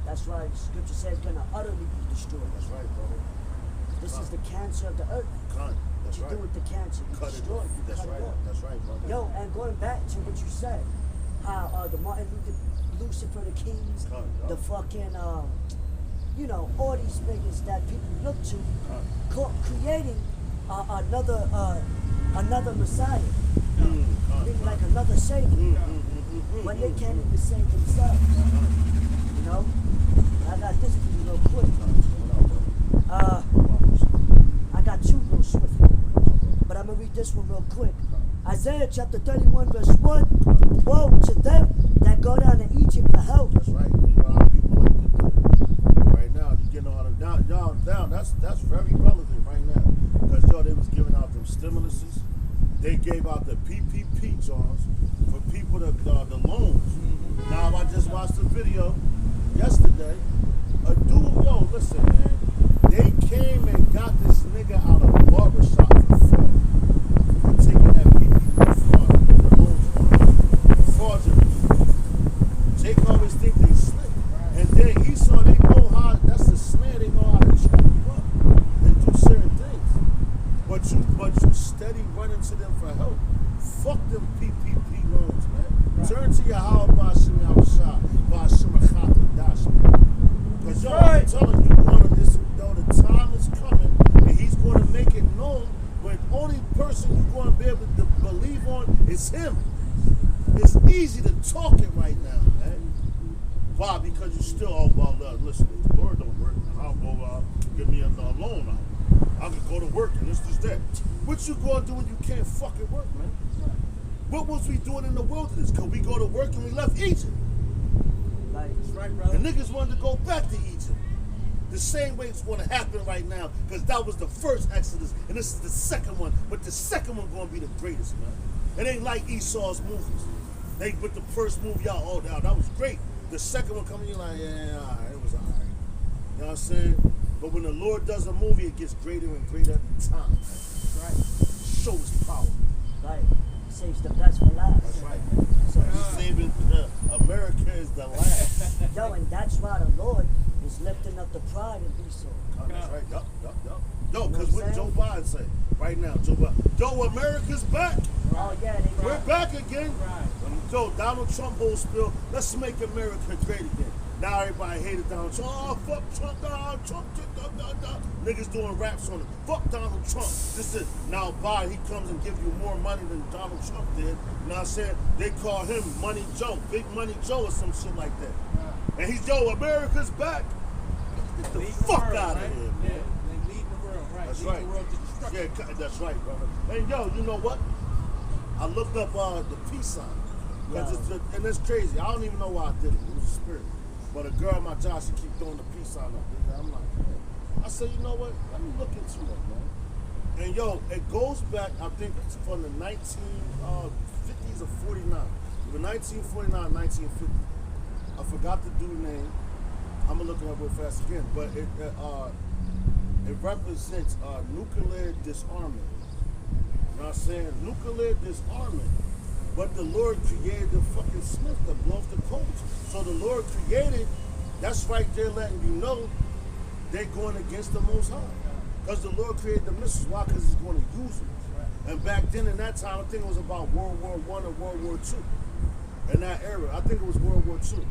That's why the scripture says it's going to utterly be destroyed. That's right, brother. This is the cancer of the earth. Cut. That's What you do with the cancer, you Cut destroy it. That's right. That's right, brother. Yo, and going back to what you said, how the Martin Lucifer, the Kings, the fucking, you know, all these figures that people look to, creating another Messiah, meaning like another Savior, when they can't even save themselves. You know, I got this for you real quick. I got two real swift, but I'm gonna read this one real quick. Isaiah chapter 31 verse 1. Woe to them that go down to Egypt for help. That's right. There's a lot of people like that. Right now, you getting all the down. That's very relevant right now. Because yo, they was giving out them stimuluses. They gave out the PPP Johns for people the loans. Now I just watched a video yesterday. A dude, yo, listen, man. They came and got this nigga out of a barbershop for fraud. For taking that PPP fraudulent. Take always think they slick. And then Esau, they know how, that's the snare, they know how to trap you up and do certain things. But you steady running to them for help. Fuck them PPP loans, man. Turn to your Yahweh Ba'Shem Yahushua, Ba'Shem Achakadash, man. Because yo, I'm telling you, the time is coming, and He's going to make it known when the only person you're going to be able to believe on is Him. It's easy to talk it right now, man. Why? Because you still, listen, if the Lord don't work, man, I'll go give me a loan out. I can go to work and this, that. What you going to do when you can't fucking work, man? What was we doing in the wilderness? Because we go to work and we left Egypt. That's right, brother. The niggas wanted to go back to Egypt. The same way it's going to happen right now, because that was the first Exodus, and this is the second one. But the second one going to be the greatest, man. It ain't like Esau's movies. They with the first movie, y'all, that was great. The second one coming, you're like, yeah, all right, it was all right. You know what I'm saying? But when the Lord does a movie, it gets greater and greater every time. That's right. Show His power. Right. He saves the best for last. That's right. So He's saving America is the last. Yo, and that's why the Lord is lifting up the pride of Esau. That's right. Yup. Yo, because what Joe Biden say right now, Joe Biden, yo, America's back. Oh yeah, We're back again. Yo, Donald Trump whole spill. Let's make America great again. Now everybody hated Donald Trump. Oh, fuck Trump, Donald Trump. Niggas doing raps on it. Fuck Donald Trump. This is now Biden. He comes and gives you more money than Donald Trump did. You know what I'm saying? They call him Money Joe, Big Money Joe, or some shit like that. And he's America's back. Get the fuck out of here, man. Yeah, they leading the world, right? That's leading right. the world to destruction. Yeah, that's right, brother. And yo, you know what? I looked up the peace sign. And it's crazy. I don't even know why I did it. It was a spirit. But a girl at my job, she keep throwing the peace sign up. I'm like, man. I said, you know what? Let me look into it, man. And yo, it goes back, I think, from the 1950s or 49. Either 1949, 1950. I forgot the dude's name. I'm gonna look it up real fast again, but it represents nuclear disarmament. You know what I'm saying? Nuclear disarmament. But the Lord created the fucking Smith to blow off the coals. So the Lord created, that's right there letting you know they're going against the Most High. Because the Lord created the missiles. Why? Because He's going to use them. And back then in that time, I think it was about World War I or World War II. in that era. I think it was World War II.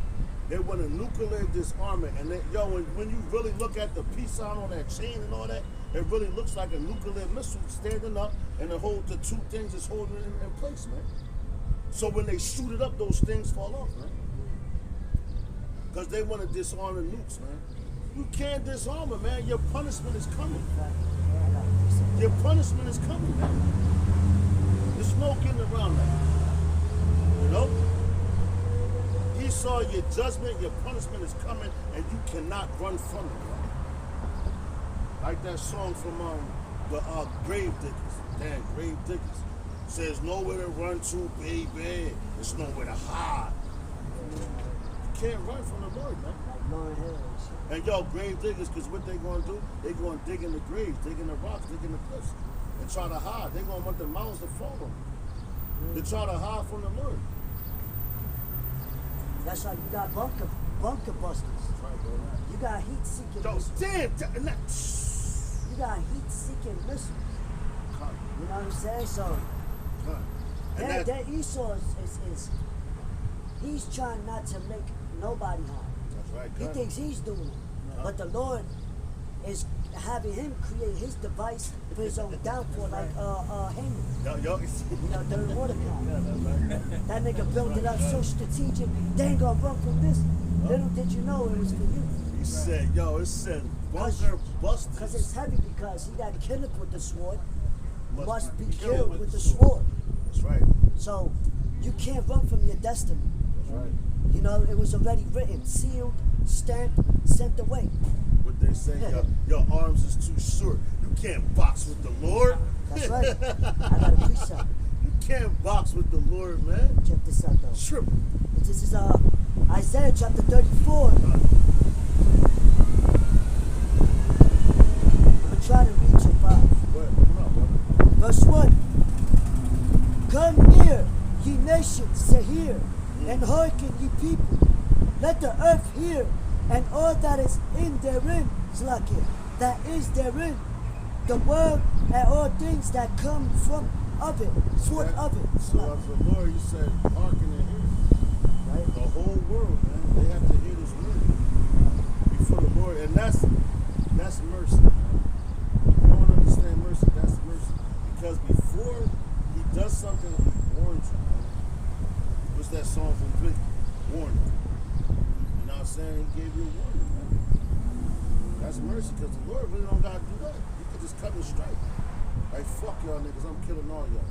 They went a nuclear disarmament, and when you really look at the peace sign on that chain and all that, it really looks like a nuclear missile standing up, and the two things is holding it in place, man. So when they shoot it up, those things fall off, man. Because they want to disarm the nukes, man. You can't disarm it, man. Your punishment is coming. Your punishment is coming, man. There's no getting around that. You know? Esau, your judgment, your punishment is coming, and you cannot run from it, man. Like that song from the Grave Diggers. Damn, Grave Diggers. Says nowhere to run to, baby. There's nowhere to hide. You can't run from the Lord, man. And yo, grave diggers, because what they going to do, they going to dig in the graves, dig in the rocks, dig in the cliffs, and try to hide. They going to want the mountains to fall on them. They try to hide from the Lord. That's why you got bunker busters. Right, bro. You got heat-seeking Yo, missiles. damn. You got heat-seeking missiles. You know what I'm saying? So, that Esau is he's trying not to make nobody harm. That's right. He thinks he's doing it. But the Lord is having him create his device for his own downfall, like Haman. Yo. You know, during Mordecai. That nigga built it up so strategic, they ain't gonna run from this. Little did you know it was for you. He said, it said bunker busters. Because it's heavy, because he that killeth with the sword must be killed with the sword. That's right. So you can't run from your destiny. That's right. You know, it was already written, sealed, stamped, sent away. What they say, your arms is too short. You can't box with the Lord. That's right. I got a precept. You can't box with the Lord, man. Check this out, though. Triple. This is Isaiah chapter 34. I'm going to try to read your 5. Verse 1. Come near, ye nations, to hear, and hearken, ye people. Let the earth hear, and all that is in therein, Slakia, that is therein, the world and all things that come from of it, forth of it. So as the Lord, you said, hearken and hear. Right? The whole world, man, they have to hear this word before the Lord, and that's mercy, man. You don't understand mercy, that's mercy. Because before he does something, he warns you, man. What's that song from Vic? Warning. You know what I'm saying? He gave you a warning, man. That's mercy, because the Lord really don't got to do that. He could just cut and strike. Like, fuck y'all niggas, I'm killing all y'all.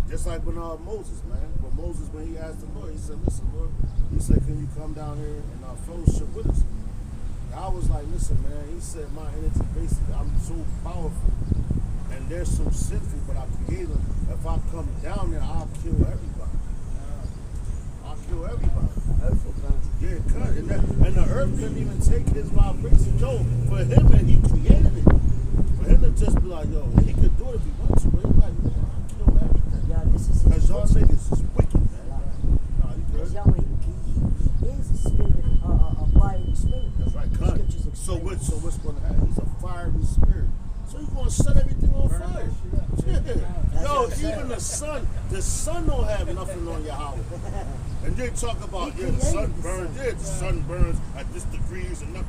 Just like when Moses, man. When he asked the Lord, he said, listen, Lord, he said, can you come down here and fellowship with us? And I was like, listen, man, he said, my energy, basically, I'm so powerful. And they're so sinful, but I create them. If I come down there, I'll kill everybody. I'll kill everybody. Yeah, cut. And the earth couldn't even take his vibration. Yo, for him, and he created it. For him to just be like, yo, he could do it if he wants to, but he's like, man, I'll kill everything. Yeah, this is his. Because y'all niggas is wicked, man. Nah, you good. He is a spirit, a fiery spirit. That's right, cut. So what's going to happen? He's a fiery spirit. So he's going to set everything on fire. Yeah. Yo, even the sun don't have nothing on your house. And they talk about, the sun burns. Yeah, the sun burns at this degrees and that.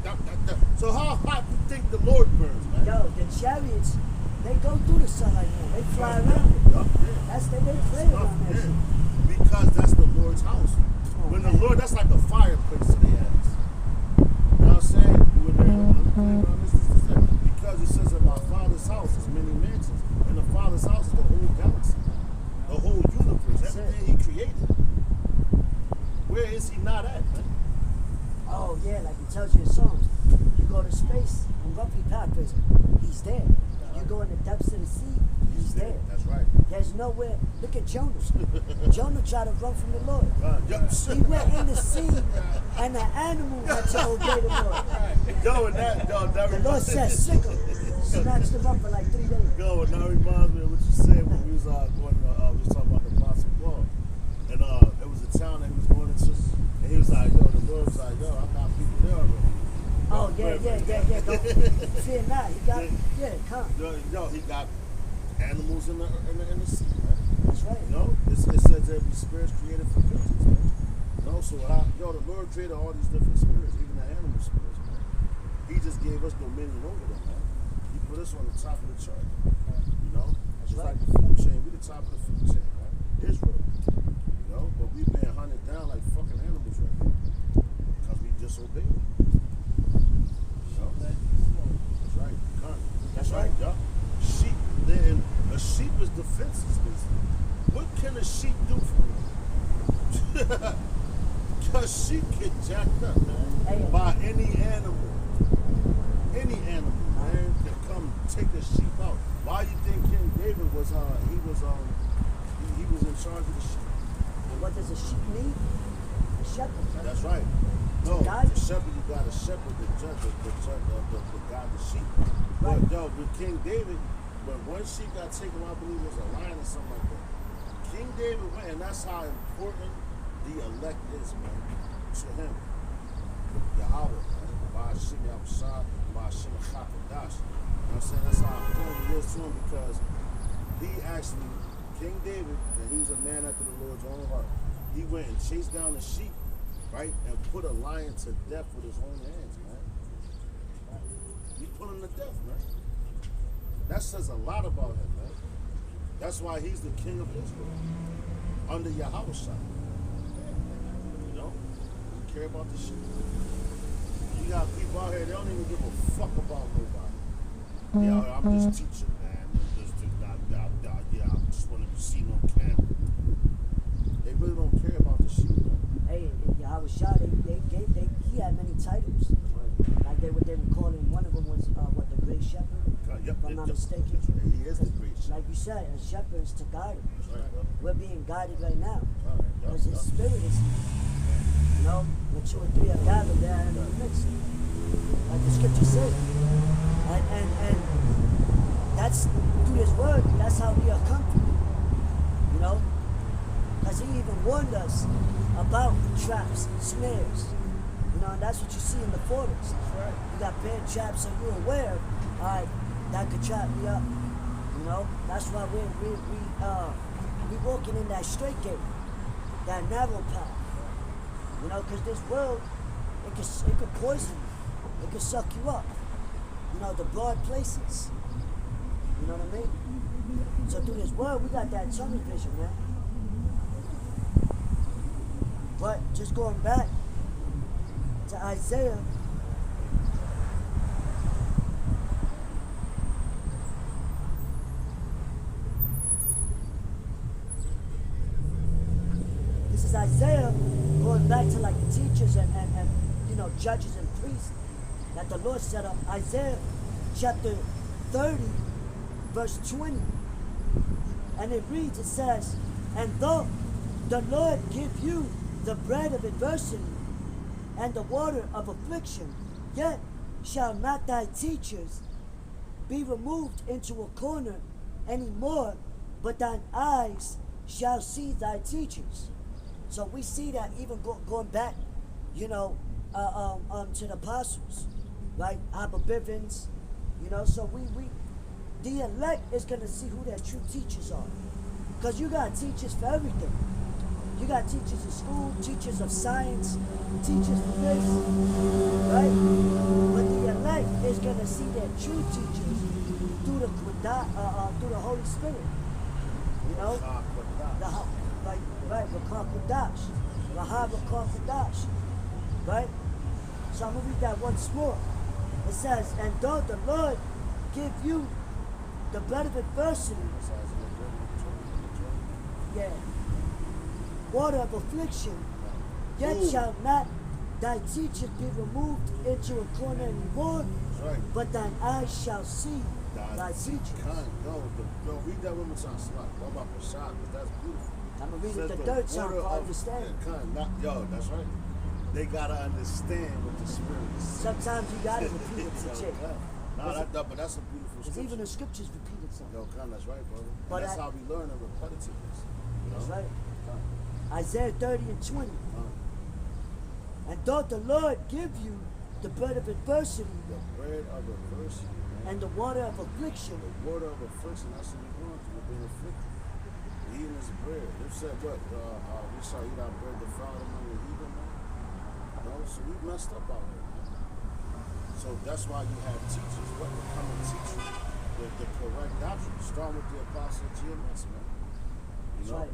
So how hot do you think the Lord burns, man? Yo, the chariots, they go through the sun like that. They fly around it. That's they play around that shit. Because that's the Lord's house. When the Lord, that's like a fireplace to the ass. You know what I'm saying? Because it says in my Father's house is many mansions. And the Father's house is the whole galaxy. The whole universe. Everything he created. Where is he not at, man? Oh, yeah, like it tells you in Psalms. You go to space, and roughly paraphrasing, he's there. You go in the depths of the sea, he's there. That's right. There's nowhere. Look at Jonah. Jonah tried to run from the Lord. He went in the sea, and the animal had to obey the Lord. The Lord said, sickle. Snatched him up for like 3 days. Yo, and that reminds me of what you said when we was we was talking about the Apostle Paul. And there was a town that he was going into, and he was like, yo, the Lord was like, yo, I got people there already. Oh, yeah. Don't fear not. He got, come. Yo, he got animals in the sea, man. That's That's right. You know, it says every spirit's created for purpose, man. You know, so the Lord created all these different spirits, even the animal spirits, man. He just gave us dominion over them, man. He put us on the top of the chart. You know? Just right. like the food chain, we the top of the food chain, man. Israel. You know, but we being hunted down like fucking animals right now. Because we disobeyed him. You know? That's right. That's right, yup. Sheep, then a sheep is defenseless, basically. What can a sheep do for you? Because sheep get jacked up, man, by any animal. Any animal, man, can come take a sheep out. Why you think King David was he was in charge of the sheep? And what does a sheep need? A shepherd. That's right. No, guide the shepherd, you got a shepherd, the judge, the guide the sheep. Right. But yo, with King David, when one sheep got taken, I believe it was a lion or something like that. King David went, and that's how important the elect is, man, to him. Yahweh, man. Ba'ashim Yahushua, Ba'ashim Chakadash. You know what I'm saying? That's how important he is to him, because he actually, King David, and he was a man after the Lord's own heart. He went and chased down the sheep, right, and put a lion to death with his own hands, man. He put him to death, man. That says a lot about him, man. That's why he's the king of Israel, under Yahushua. You know, you care about the sheep. You got people out here, they don't even give a fuck about nobody. Yeah, I'm just teaching, man. Yeah, I just want to see no camera. They really don't care about the sheep, man. Hey, Yahushua, he had many titles. Right. Like they were calling, one of them was the Great Shepherd, Yep, if I'm not mistaken. He is the great shepherd. Like you said, a shepherd is to guide him. That's right, bro. We're being guided right now. All right, Because his spirit is here. You know, when 2 or 3 are gathered there in the midst. Like the scripture said. And that's through his word, that's how we are comforted. You know? Because he even warned us about traps, snares. You know, and that's what you see in the forest. Right. You got bear traps, and you're aware, alright, that could trap me up. You know, that's why we walking in that straight gate, that narrow path. You know, because this world, it could poison you, it could suck you up. You know, the broad places. You know what I mean? So through this world, we got that tunnel vision, man. But just going back to Isaiah. This is Isaiah going back to like the teachers and you know, judges and priests that the Lord set up. Isaiah chapter 30, verse 20. And it reads, it says, and though the Lord give you the bread of adversity and the water of affliction, yet shall not thy teachers be removed into a corner any more, but thine eyes shall see thy teachers. So we see that even going back, you know, to the apostles, right? Abba Bivens, you know, so the elect is going to see who their true teachers are. Because you got teachers for everything. You got teachers in school, teachers of science, teachers for this, right? But the elect is going to see their true teachers through the Holy Spirit. You know? Right, Rakah Kodash. Rahab Rakah Kodash. Right? So I'm going to read that once more. It says, and though the Lord give you the bread of adversity, yeah, water of affliction, yet shall not thy teachers be removed into a corner anymore, Right. but thine eyes shall see thy teachers. Yo, read that one more time, Slot. What about Prashad? Because that's beautiful. I'm going to read Says it the third time water for of- understanding. Yo, that's right. They gotta understand what the spirit is. Sometimes you got to repeat it to check. But that's a beautiful Because scripture. even the scriptures repeat itself. Yo, that's right, brother. And But that's how we learn the repetitiveness. You know? That's right. Con. Isaiah 30 and 20. And though the Lord give you the bread of adversity The bread of adversity, man. and the water of affliction, The water of affliction, that's what we're going through. We're being afflicted. You eating his bread. It said what? We shall eat our bread defiled among the heathen, man. You know, so we messed up out here, man. So that's why you have teachers. What to come and teach you the correct doctrine. Start with the apostle GMS, man. You know? Right.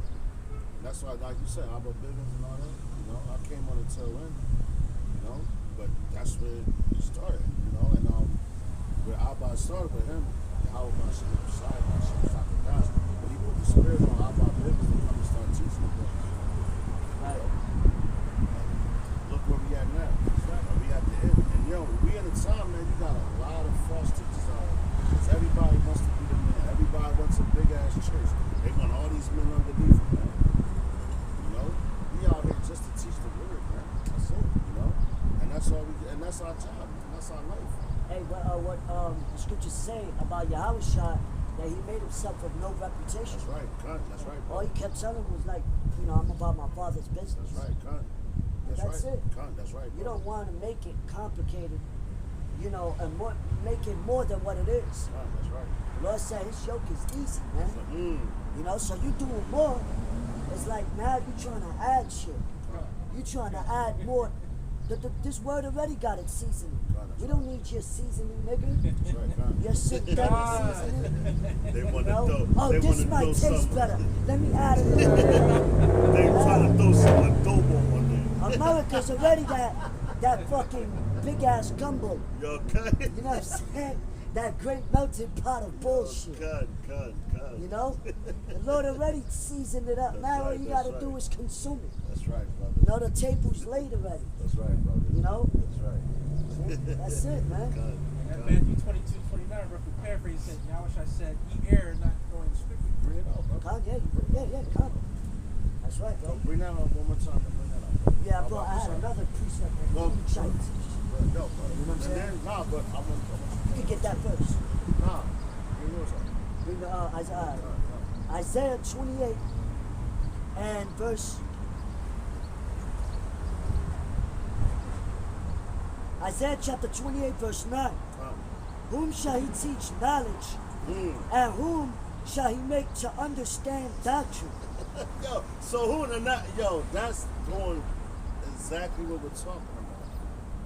That's why, like you said, Abba Biggins and all that. You know, I came on the tail end. You know, but that's where it started. You know, and where Abba started with him, how my shit was side, my shit was like a gospel. But he put the spirit on Abba Biggins to come and start teaching the book. Right. Look where we at now. We at the end. And yo, we in a time, man, you got a lot of false teachers out here. Because everybody wants to be the man. Everybody wants a big ass church. They want all these men underneath them, man. You know? We out here just to teach the word, man. That's it, you know? And that's all and that's our job, man. That's our life. Hey, what the scriptures say about Yahushua, that he made himself of no reputation. That's right, cunt. That's right, bro. All he kept telling was like, you know, I'm about my father's business. That's right, cunt. That's right. it. Cunt, that's right, bro. You don't want to make it complicated, you know, and make it more than what it is. Cunt, that's right. The Lord said his yoke is easy, man. Mm. You know, so you doing more. It's like now you trying to add shit. You trying to add more. This word already got its seasoning. We don't need your seasoning, nigga. That's right, cunt. Your synthetic seasoning. They You want to know? throw. Oh, They this wanna might throw taste some- better. Let me add a little bit. They trying to throw some adobo on there. America's already that fucking big ass gumbo. Yo, cunt. You know what I'm saying? That great melting pot of bullshit. Cunt. You know? The Lord already seasoned it up. That's Now all right, you that's gotta do right. is consume it. That's right, brother. You know, the table's laid already. That's right, brother. You know? That's right. That's it, man. Cunt. And that Matthew 22:29, roughly paraphrase, said, Yahushua said, ye err not going swiftly. Bring it out, bro. Come, yeah, come. That's right, bro. Bring that out one more time. Bring that out. Yeah, bro, I had another precept that Well, you trying to teach. Bro, no, bro. You know what I'm saying? And then, nah, but I want You can get that first. nah. Bring yours out. Bring the Isaiah 28 and verse. Isaiah chapter 28, verse 9. Whom shall he teach knowledge? And whom shall he make to understand doctrine? Yo, so who the not? Yo, that's going exactly what we're talking about.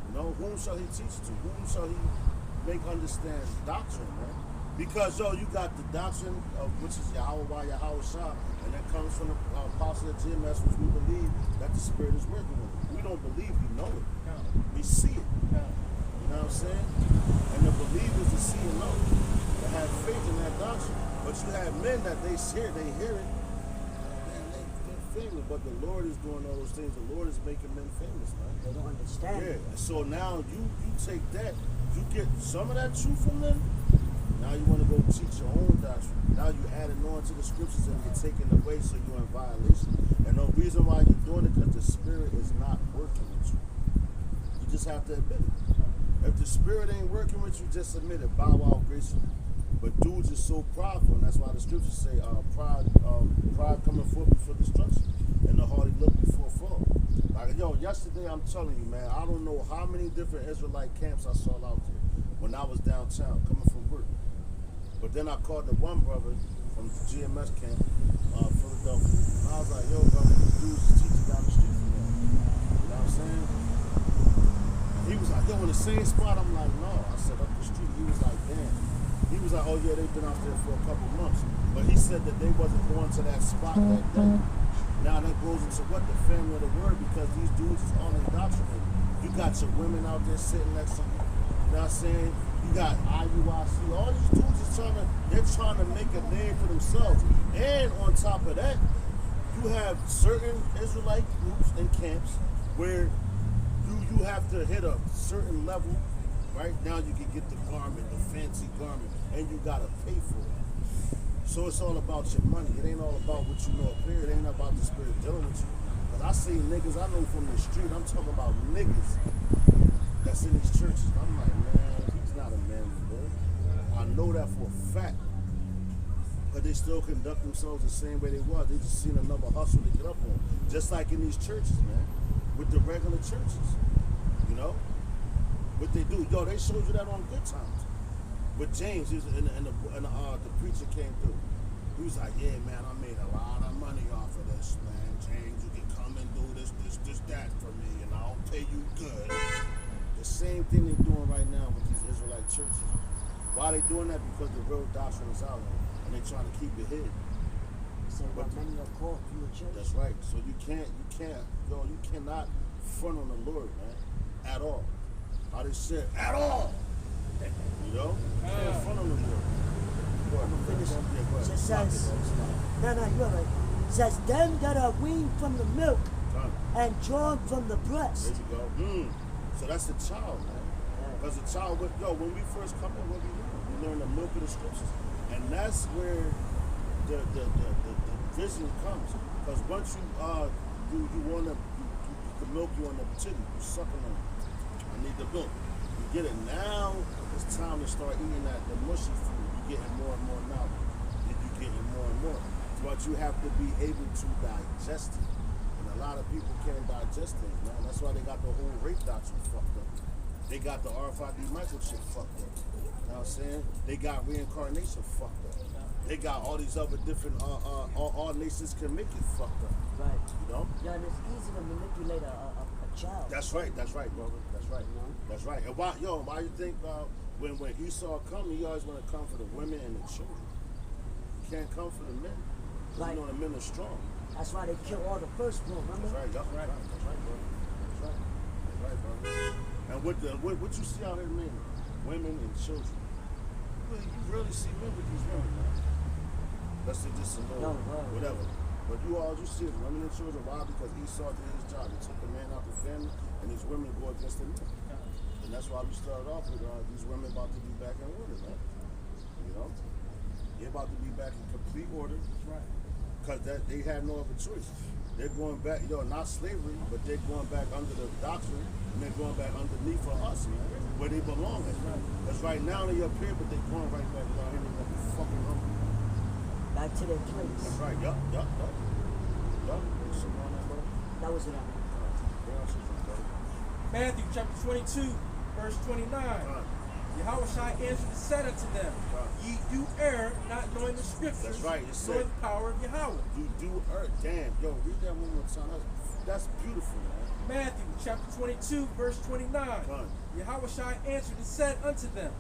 You know, whom shall he teach to? Whom shall he make understand doctrine, man? Because yo, you got the doctrine of which is Yahweh Yahushua, and that comes from the apostle of GMS, which we believe that the Spirit is working with. We don't believe, we know it. We see it. You know what I'm saying? And the believers to see and know, to have faith in that doctrine. But you have men that they hear it. They're famous, but the Lord is doing all those things. The Lord is making men famous, man. They don't understand. Yeah. So now you take that, you get some of that truth from them. Now you want to go teach your own doctrine. Now you adding on to the scriptures and you're taking away, so you're in violation. And the reason why you're doing it because the Spirit is not working with you. You just have to admit it. If the Spirit ain't working with you, just admit it. Bow out gracefully. But dudes are so prideful, and that's why the scriptures say pride coming forth before destruction, and the haughty look before fall. Like, yo, yesterday I'm telling you, man, I don't know how many different Israelite camps I saw out there when I was downtown coming from work. But then I called the one brother from the GMS camp, Philadelphia, and I was like, yo, brother, this dude's teaching down the street from there. You know what I'm saying? He was like, yo, in the same spot. I'm like, no. I said, up the street. He was like, damn. He was like, oh yeah, they've been out there for a couple months. But he said that they wasn't going to that spot that day. Now that goes into what? The family of the word, because these dudes is all indoctrinated. You got your women out there sitting next to you. You know what I'm saying? You got IUIC. All these dudes is they're trying to make a name for themselves. And on top of that, you have certain Israelite groups and camps where you have to hit a certain level. Right now you can get the garment, the fancy garment, and you gotta pay for it. So it's all about your money. It ain't all about what you know up here. It ain't about the Spirit dealing with you. Cause I see niggas I know from the street. I'm talking about niggas that's in these churches. I'm like, man, he's not a manly boy. I know that for a fact. But they still conduct themselves the same way they was. They just seen another hustle to get up on. Just like in these churches, man. With the regular churches. You know? What they do, yo, they showed you that on Good Times with James, and the preacher came through. He was like, yeah, man, I made a lot of money off of this, man. James, you can come and do this, that for me, and I'll pay you good. The same thing they're doing right now with these Israelite churches. Why are they doing that? Because the real doctrine is out, and they're trying to keep it hidden. So what many are called through a church. That's right. So you cannot front on the Lord, man, at all. How they said, at all. You know? You can't front on the Lord. I'm gonna finish. Yeah, go ahead. It Stop says, it, bro. Stop. no, you're right. It says, them that are weaned from the milk Done. and drawn from the breast. There you go. So that's the child, man. Because the child, when we first come in, what we learn? We learn the milk of the scriptures. And that's where the vision comes. Because once you want to, the milk you want to titty, you sucking on it. I need the milk. You get it now. It's time to start eating that the mushy food. You're getting more and more knowledge. You're getting more and more. But you have to be able to digest it. And a lot of people can't digest things, man. That's why they got the whole rape doctrine fucked up. They got the RFID microchip fucked up. You know what I'm saying? They got reincarnation fucked up. They got all these other different, all nations can make it fucked up. Right. You know? Yeah, and it's easy to manipulate a child. That's right, brother. That's right. You know? That's right. And why you think when Esau come, he always want to come for the women and the children? He can't come for the men. Right. You know the men are strong. That's why they kill all the firstborn, remember? That's right, that's right, that's right, brother. That's right. That's right, brother. And what you see out here, men, women and children, you really see men with these women, man. That's just a little, whatever. But you see is women and children. Why? Because Esau did his job. He took the man out the family, and these women go against the men. And that's why we started off with these women about to be back in order, man. You know? They're about to be back in complete order. That's right. Because they have no other choice. They're going back, not slavery, but they're going back under the doctrine, and they're going back underneath for us, man, where they belong at. Because right now they're up here, but they're going right back down here. They're going to be fucking hungry. Back to their place. That's right. Yup. That was it. Matthew chapter 22, verse 29. Yahushua answered and said unto them, ye do err, not knowing the scriptures, That's right. nor the power of Yahweh. You do err. Damn. Yo, read that one more time. That's beautiful, man. Matthew chapter 22, verse 29. Yahushua answered and said unto them,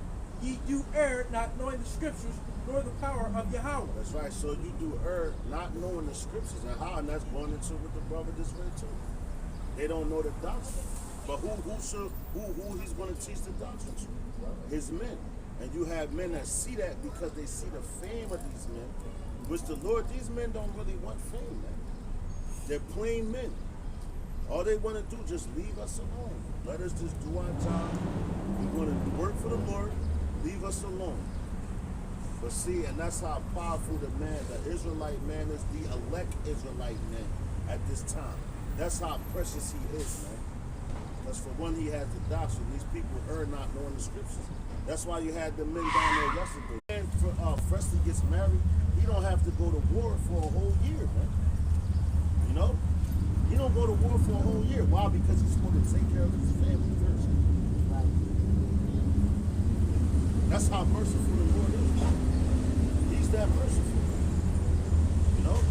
ye do err, not knowing the scriptures, nor the power of Yahweh. That's right. So you do err, not knowing the scriptures and how, and that's going into what the brother just read too. They don't know the doctrine. But who he's going to teach the doctrine to? His men. And you have men that see that because they see the fame of these men, which the Lord, these men don't really want fame, man. They're plain men. All they want to do, just leave us alone. Let us just do our job. We want to work for the Lord. Leave us alone. But see, and that's how powerful the Israelite man is, the elect Israelite man at this time. That's how precious he is, man. Because for one, he has the doctrine. These people are not knowing the scriptures. That's why you had the men down there yesterday. And for Presley gets married, he don't have to go to war for a whole year, man. You know? He don't go to war for a whole year. Why? Because he's supposed to take care of his family first. That's how merciful the Lord is. He's that merciful. You know?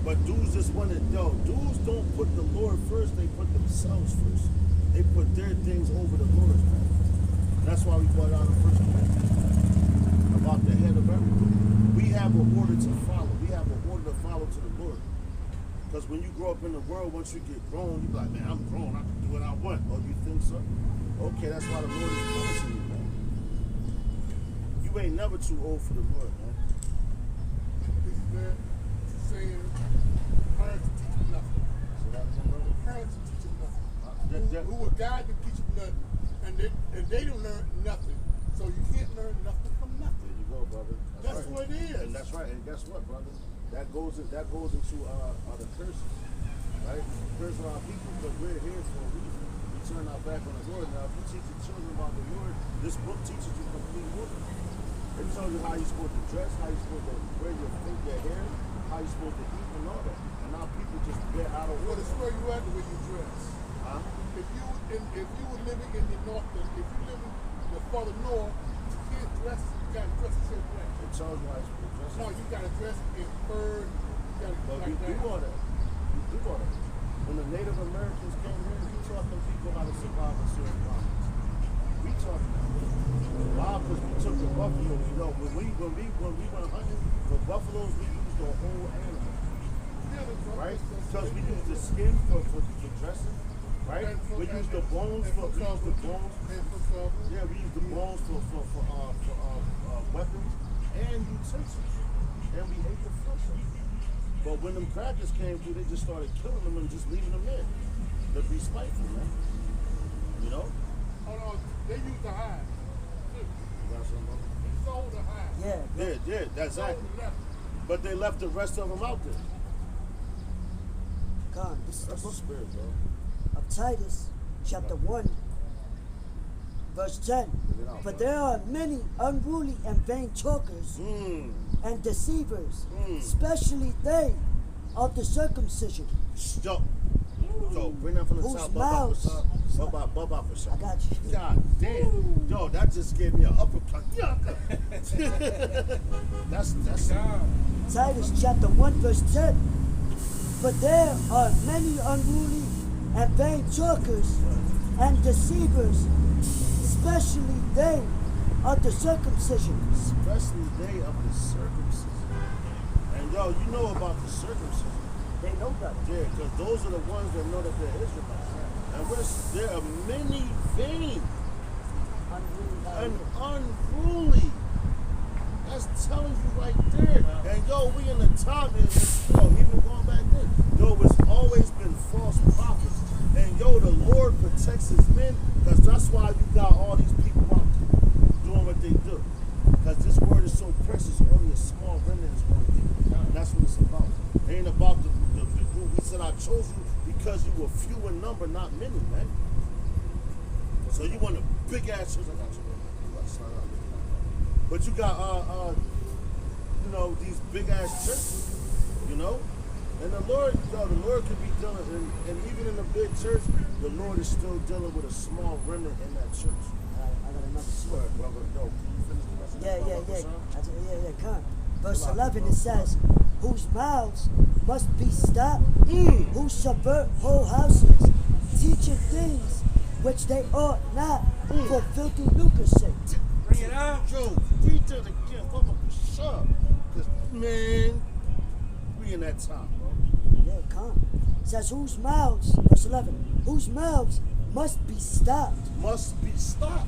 But dudes just want to, dudes don't put the Lord first, they put themselves first. They put their things over the Lord's, man. That's why we brought out the first Corinthians about the head of everything. We have an order to follow. We have an order to follow to the Lord. Because when you grow up in the world, once you get grown, you be like, man, I'm grown. I can do what I want. Oh, you think so? Okay, that's why the Lord is punishing you, man. You ain't never too old for the Lord, man. This man saying parents teach him nothing. So that's it, brother. Parents teach him nothing. Who will guide them, teach him nothing. And they don't learn nothing. So you can't learn nothing from nothing. There you go, brother. That's right. what it is. And that's right. And guess what, brother? That goes into the curses, right? Curse of our people, because we're here for a reason. We turn our back on the Lord. Now, if you teach the children about the Lord, this book teaches you complete order. It tells you how you're supposed to dress, how you're supposed to wear your hair, how you're supposed to eat, and all that. And our people just get out of Well, order. it's where you at the way you dress. Huh? If you were living in the north, if you live in the further north, you can't dress. You gotta dress a certain way. It tells you how to dress. No, you gotta dress in fur. You gotta But like we do that. all that. We do all that. When the Native Americans came here, we taught them people how to survive in certain climates. We taught them that. Why? Because we took the buffalo. You know, when we went hunting for buffaloes, we used the whole animal, right? Because we used the skin for dressing, right? We used the bones for Yeah, we used the bones for weapons and utensils, and we ate the flesh of it. But when them crackers came through, they just started killing them and just leaving them there. To be spiteful, man. You know? Hold on, they used to hide. You got something, bro? They sold the hide. Yeah. That's Sold exactly. the left. But they left the rest of them out there. Con, this is the That's the book spirit, bro. of Titus, chapter 1, verse 10. For there are many unruly and vain talkers and deceivers, especially they of the circumcision. Yo, bring that from the Whose top. mouths- Bubba for I some. got you. God damn. Yo, that just gave me an uppercut. That's Titus chapter 1, verse 10. For there are many unruly and vain talkers and deceivers, especially they of the circumcision. especially they of the circumcision. And yo, you know about the circumcision. They know better. Yeah, because those are the ones that know that they're Israelites. And there are many vain and unruly. That's telling you right there. And yo, we in the time, and yo, even going back then, yo, it's always been false prophets. And yo, the Lord protects his men, because that's why you got all these people out there doing what they do. Because this word is so precious, only a small remnant is going to get it. And that's what it's about. It ain't about the group. He said, I chose you because you were few in number, not many, man. So you want a big ass church? I got you. But you got, you know, these big ass churches, you know, and the Lord could be dealing, and even in a big church, the Lord is still dealing with a small remnant in that church. I got another Swear, brother. Yo, can you finish the rest of Yeah. Come. Verse 11 it says, whose mouths must be stopped, who subvert whole houses, teaching things which they ought not, for filthy lucre's sake. Bring it out. Yo, read that again, brother, for sure. Because, man, we in that time, bro. Yeah, come. It says, whose mouths, verse 11, whose mouths must be stopped, Must be stopped.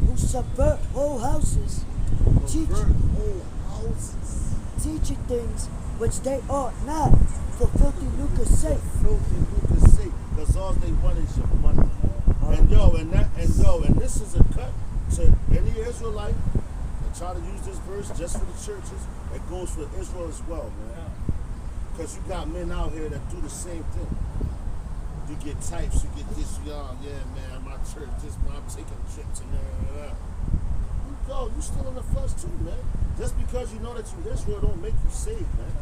who subvert whole houses, Convert whole houses. teaching things which they ought not, for filthy lucre's sake. Filthy lucre's sake. Because all they want is your money. And this is a cut to any Israelite that try to use this verse just for the churches. It goes for Israel as well, man. Because you got men out here that do the same thing. You get types, you get this, yeah, man, my church, this, man, I'm taking trips and you still in the flesh too, man. Just because you know that you Israel don't make you saved, man.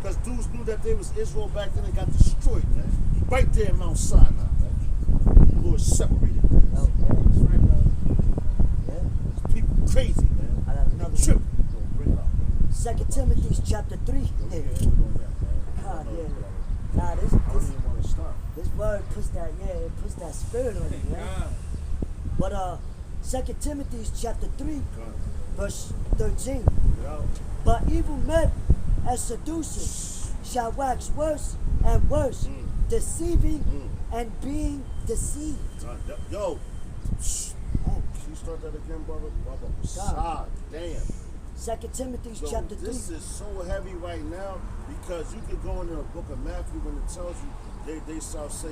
Because dudes knew that they was Israel back then and got destroyed, man. Right there in Mount Sinai, man. The Lord separated them. Yeah. People crazy, man. I got another They tripping. Bring it out. 2 Timothy chapter 3. Okay, we're doing that, man. God, I know yeah. you got it. Nah, I don't even want to start. this word puts that spirit on you, man. But 2 Timothy chapter 3, verse 13. But evil men and seducers shall wax worse and worse, deceiving and being deceived. Yo, can you start that again, brother? God damn. 2 Timothy So chapter 3. this is so heavy right now because you could go into the book of Matthew when it tells you they shall say,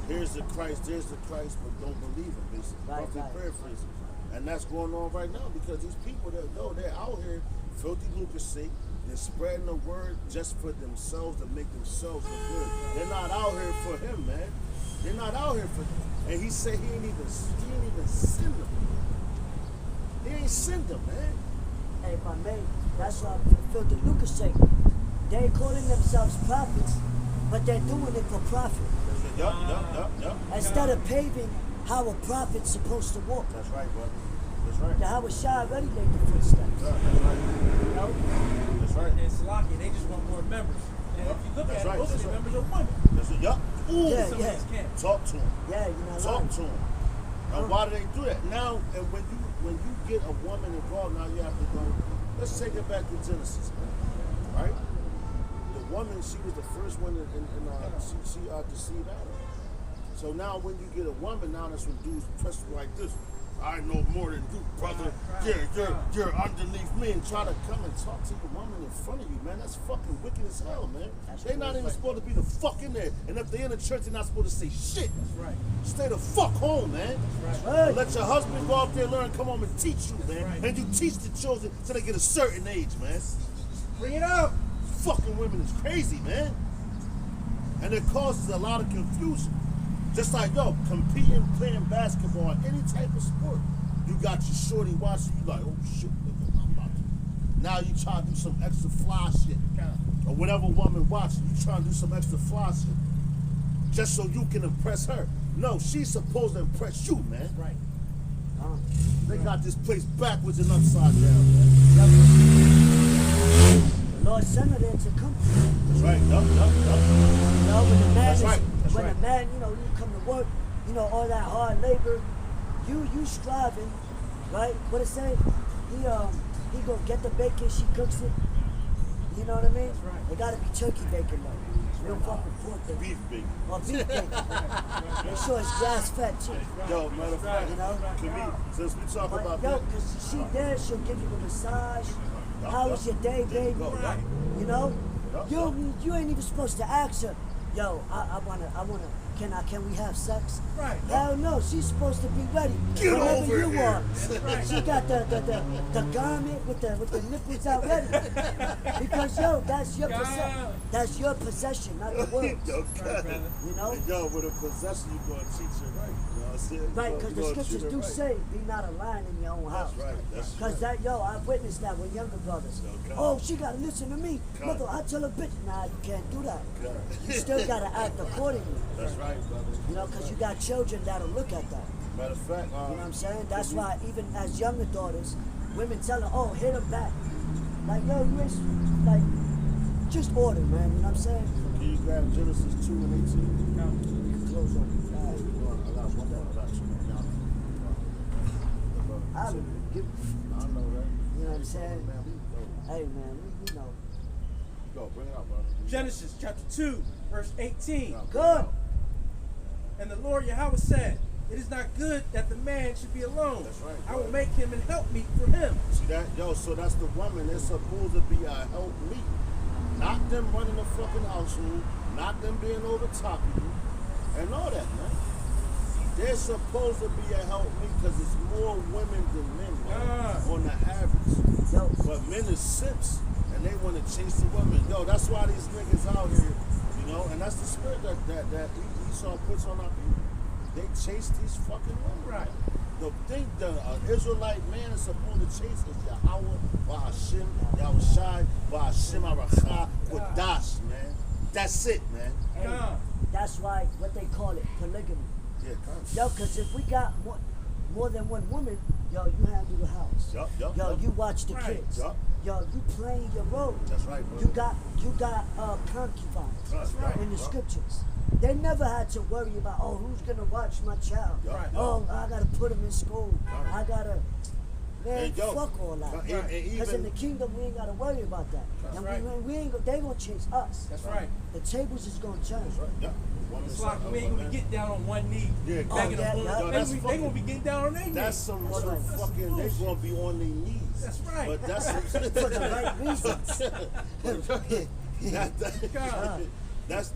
here's the Christ, there's the Christ, but don't believe him, basically. Roughly paraphrasing. And that's going on right now because these people that know they're out here, filthy lucre's sake, they're spreading the word just for themselves to make themselves look good. They're not out here for him, man. They're not out here for him. And he said he ain't even send them. He ain't send them, man. Hey, if I may, that's why filthy lucre's sake. They ain't calling themselves prophets, but they're doing it for profit. Yup. Instead of paving how a prophet's supposed to walk. That's right, brother. That's right. Yahweh Shai already laid the footsteps. That's right. You know? That's right. And Salaki, they just want more members. And if you look That's at right, it, most of that's the right. members are women. That's it. Yup. Ooh. Yeah, Some yeah. of these camps. Talk to him. Yeah, you're not Talk lying. to him. Now, why do they do that? Now, and when you get a woman involved, now you have to go. Let's take it back to Genesis, man. Right? The woman, she was the first one, she deceived Adam. So now, when you get a woman, now that's when dudes press you like this. I know more than you, brother. You're underneath me, and try to come and talk to your woman in front of you, man. That's fucking wicked as hell, man. They're not even supposed to be the fuck in there. And if they're in the church, they're not supposed to say shit. That's right. Stay the fuck home, man. That's right. And let your husband go out there and learn, come home and teach you, man. right. And you teach the children till they get a certain age, man. Bring it up. Fucking women is crazy, man. And it causes a lot of confusion. Just like, yo, competing, playing basketball, any type of sport. You got your shorty watching, you like, oh shit, nigga, I'm about to. Now you try to do some extra fly shit. Or whatever woman watching, you try to do some extra fly shit. Just so you can impress her. No, she's supposed to impress you, man. Right. They got this place backwards and upside down, man. The Lord sent her there to come. That's right, yup. You know, when the man That's is, right, that's when right. the man, you know, you come to work, you know, all that hard labor, you striving, right? What it say? He go get the bacon, she cooks it. You know what I mean? That's right. It gotta be turkey bacon though. Real fucking pork bacon. Beef bacon. Or beef bacon. Make sure it's grass fed too. Yo, matter of fact, You know? can we, since we talk But about yo, that, cause she there, she'll give you a massage. Yup, How yup. was your day, There you baby? go, yup. You know? Yup, You ain't even supposed to ask her, yo, I wanna, can we have sex? Right. Hell no, she's supposed to be ready. Get whenever over you here. are. right. She got the garment with the nipples out ready. Because yo, that's your possession. God. That's your possession, not the world's. Yo, Right, brother. You know? yo, with a possession, you gonna teach it right. You know what I'm saying? Right, You because the gonna scriptures treat it do right. say, be not a lion in your own house. That's right. That's Because right. that, yo, I've witnessed that with younger brothers. Okay. Oh, she got to listen to me. Okay. Mother, I tell her, bitch, nah, you can't do that. Okay. You still got to act accordingly. That's right, brother. You know, because you got children that'll look at that. Matter of fact, You know what I'm saying? That's why even as younger daughters, women tell her, oh, hit him back. Like, yo, you ain't, like, just order, man. You know what I'm saying? Can you grab Genesis 2 and 18? No. You can close on it. All right. I got one more. I got two more. I would give, I know that. you know what I'm saying? Man, we go. Hey, man, we know. Go, bring it out, brother. Genesis chapter 2, verse 18. Now, bring it Good. out. And the Lord Yahweh said, it is not good that the man should be alone. That's right, I will brother. make him an helpmeet for him. See that? Yo, so that's the woman. They're supposed to be a help me. Not them running the fucking household, not them being over top of you, and all that, man. They're supposed to be a help me because it's more women than men, man, on the average. Yo, But men is simps, and they want to chase the women. Yo, that's why these niggas out here, you know, and that's the spirit that Esau puts on our people. They chase these fucking women. Right. The thing the Israelite man is supposed to chase is Yahweh, Bahashim, Yahushai, Bahashim Aracha, Kodash, man. That's it, man. hey, God. that's why what they call it polygamy. Yeah, come. Yo, because if we got more than one woman, yo, you handle the house. Yup, yup, Yo, yup. you watch the Right. kids. Yup. Yo, you playing your role. That's right, bro. You got concubines That's right, in the yup. scriptures. They never had to worry about, oh, who's gonna watch my child? Yup, yup. Oh, I gotta put him in school. Right. I gotta. Man, And yo, fuck all that. and- and Because in even- the kingdom, we ain't gotta worry about that. That's and right. they gonna chase us. That's right. The tables is gonna turn. That's right. Yup. It's like we ain't gonna be getting down on one knee. Yeah, begging yeah, a woman. yeah. Yo, that's They fucking- gonna be getting down on their knees. That's some That's right. motherfucking. They bullshit. gonna be on their knees. That's right. But that's For the right reasons.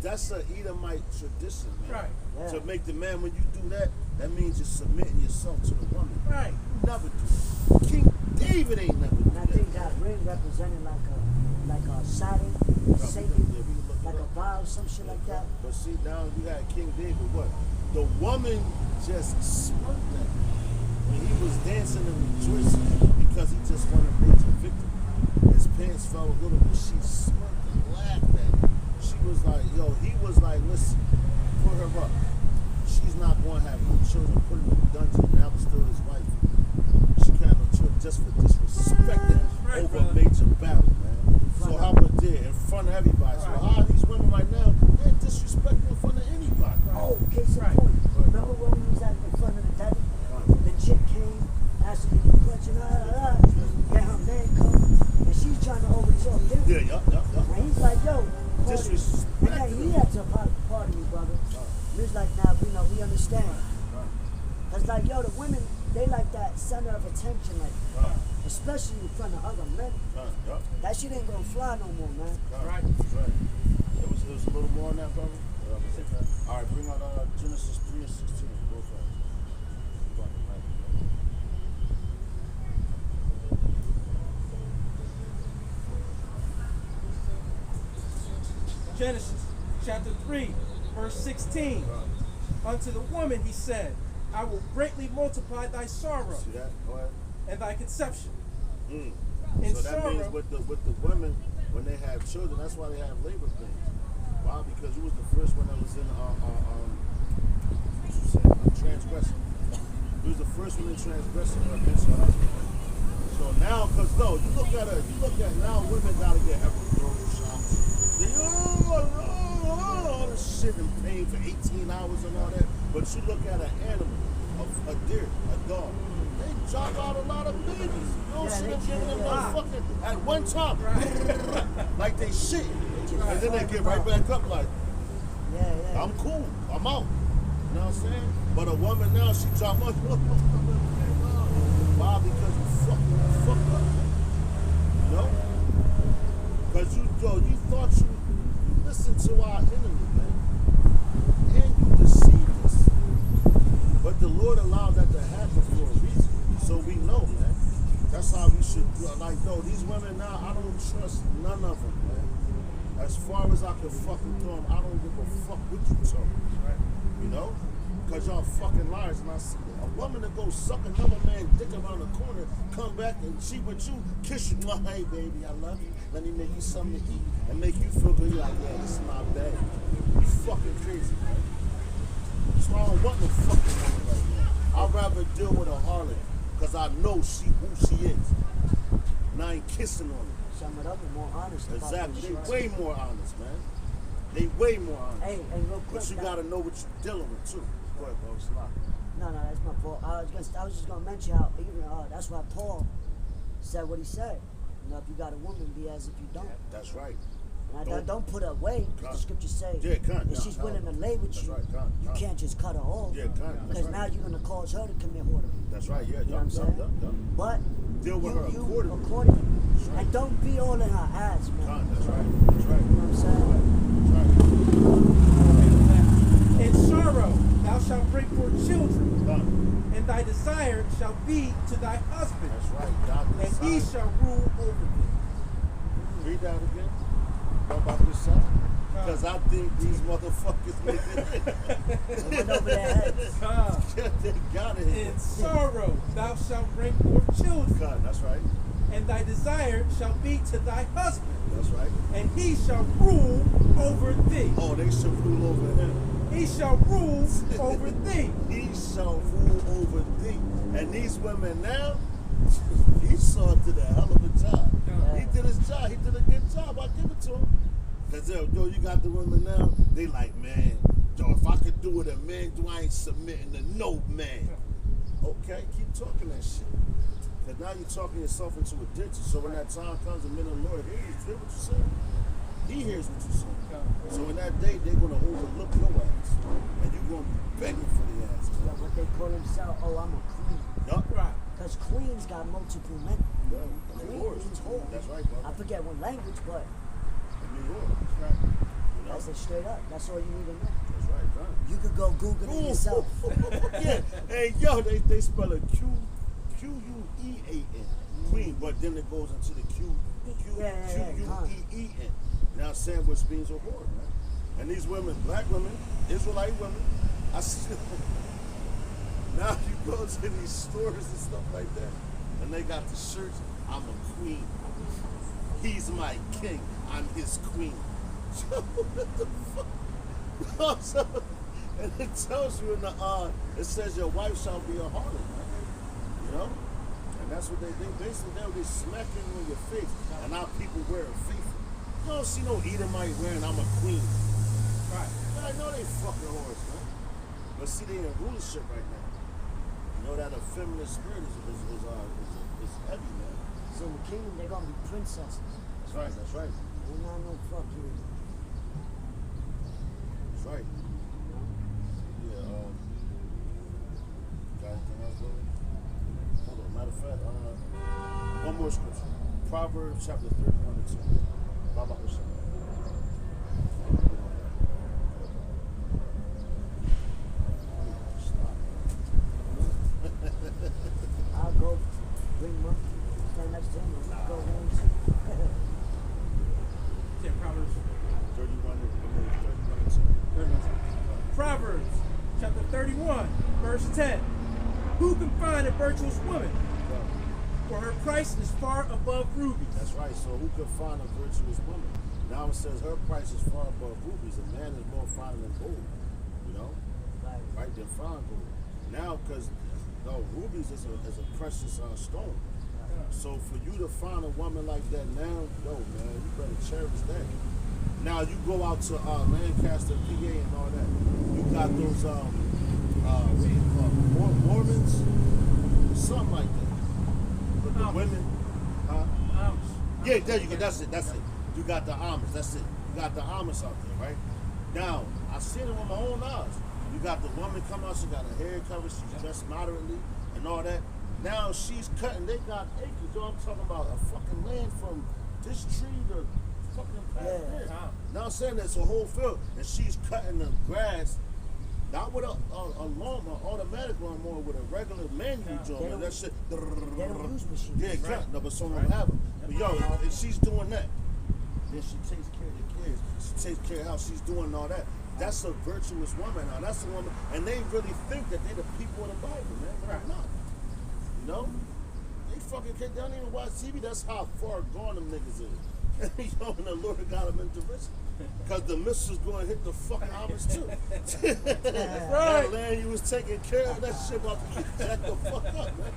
that's an Edomite tradition, man. Right. Yeah. To make the man, when you do that, that means you're submitting yourself to the woman. Right. You never do that. King David ain't never do And I think that ring represented like a Saturn, Satan, like a vow, some shit like that. But see, now you got King David, what? The woman just smirked at him when he was dancing and rejoicing because he just won a major victory. His pants fell a little, but she smirked and laughed at him. She was like, yo, he was like, listen, put her up. She's not going to have no children, put her in the dungeon. That was still his wife. She can't Get her man come, and she's trying to overtalk him. Yeah, yup. And he's like, yo, party. Disrespect. And then he had to pardon me, brother. And he's like, nah, we understand. Cause like, yo, the women, they like that center of attention, like, especially in front of other men. That shit ain't gonna fly no more, man. Right. It was a little more on that, brother. All right, bring out Genesis 3 and 16. Go fast. Genesis chapter 3, verse 16. Unto the woman he said, I will greatly multiply thy sorrow See that? Go ahead. and thy conception. In In so that sorrow, means with the women, when they have children, that's why they have labor pains. Why? Because you was the first one that was in transgression. You was the first one in transgression against her husband. So now, because no, you look at now, women gotta get epidural shots. They all this shit in pain for 18 hours and all that. But you look at an animal, a deer, a dog, they drop out a lot of babies. You don't see them giving them motherfucking at one time. Like they shit. And then they get right back up like, Yeah. I'm cool, I'm out. You know what I'm saying? But a woman now, she drop much. Why? Because you fucked up. You know? Because you thought you listened to our enemy, man. And you deceived us. But the Lord allowed that to happen for a reason. So we know, man. That's how we should, like, no, these women now, I don't trust none of them, man. As far as I can fucking throw them, I don't give a fuck what you talking. Right? You know? Because y'all fucking liars. And I see a woman that goes suck another man's dick around the corner, come back and she with you, kiss you, like, hey, baby, I love you. Let me make you something to eat and make you feel good. You're like, yeah, this is my bag. You fucking crazy, man. That's why I don't want no fucking woman right now. I'd rather deal with a harlot because I know who she is. And I ain't kissing on her. Some of them are more honest. Exactly. They About way more honest, man. They way more honest. Hey, real quick. But you gotta know what you're dealing with too. Go ahead, bro. It's a lot. No, that's my fault. I was just gonna mention how even that's why Paul said what he said. You know, if you got a woman, be as if you don't. That's right. And don't put her away. The scriptures say if she's willing to lay with you, you can't just cut her off. Yeah, because now you're gonna cause her to commit whoredom. That's right. Yeah, you know what I'm saying? But deal with her accordingly. Right. And don't be all in her ass, man. That's right. That's right. You know what I'm That's right. in sorrow thou shalt bring forth children, and thy desire shall be to thy husband, That's right. God and he shall rule over thee. Read that again. What about this side? Because I think these motherfuckers Went over their heads. they got it. In sorrow thou shalt bring forth children, God, that's right. and thy desire shall be to thy husband, That's right. and he shall rule over thee. Oh, they shall rule over him. He shall rule over thee. He shall rule over thee. And these women now, Esau did a hell of a job. He did his job. He did a good job. I give it to him. Because, yo, you got the women now, they like, man, yo, if I could do what a man do, I ain't submitting to no man. Okay, keep talking that shit. Because now you're talking yourself into a ditch. So when that time comes, the men of the Lord hear what you say. He hears what you say. So in that day, they're going to overlook your ass. And you're going to be begging for the ass. Yeah, what they call themselves, I'm a queen. Yup. Right. Because queens got multiple men. Yeah, Queen whores. means whore. That's right, bro. I forget what language, but New York. Right. You know? that's it straight up. That's all you need to know. That's right, bro. You could go Google it yourself. Yeah. Hey, yo, they spell it Queean, queen, but then it goes into the Queeen. You know what I'm saying? Which means a whore, man. And these women, black women, Israelite women, I see them. Now you go to these stores and stuff like that, and they got the shirts, I'm a queen. He's my king. I'm his queen. What the fuck? And it tells you in the it says your wife shall be a harlot, man. You know? And that's what they basically they smacking on your face. And now people wear it faithful. You don't see no Edomite wearing I'm a queen. Right. I know they fucking whores, man. But see, they in rulership right now. You You know that effeminate spirit is heavy, man. So in the kingdom, they're gonna be princesses. That's right, that's right. Ain't not no fuck you. That's right. Yeah, got anything else, bro? Hold on, matter of fact, one more scripture. Proverbs chapter 31:2. Baba Hussein. I'll go bring him up, stand next to him, and go home. Say Proverbs. 31:2. Proverbs chapter 31, verse 10. Who can find a virtuous woman? For her price is far above rubies. That's right. So who could find a virtuous woman? Now it says her price is far above rubies. A man is more fine than gold. You know, right? Than fine gold. Now, because rubies is a precious stone. So for you to find a woman like that now, man, you better cherish that. Now you go out to Lancaster, PA, and all that. You got those Mormons, something like that. But the women, yeah, there you go. That's it. You got the Amish. That's it. You got the Amish out there, right? Now I seen it with my own eyes. You got the woman come out. She got her hair covered. She's dressed moderately and all that. Now she's cutting. They got acres. I'm talking about a fucking land from this tree to fucking past there. Now I'm saying that's a whole field, and she's cutting the grass. Not with a lawnmower, automatic lawnmower, with a regular manual joint. And that shit. They don't use machines. Yeah, right. No, but some of them have them. But yo, and she's doing that. Then she takes care of the kids. She takes care of how she's doing all that. That's a virtuous woman. Now that's a woman, and they really think that they're the people of the Bible, man. But they're not. You know? They fucking they don't even watch TV. That's how far gone them niggas is. You know, and the Lord got them into risk. Because the missiles going to hit the fucking Amish too. That land you was taking care of, that shit about to get jacked the fuck up, man.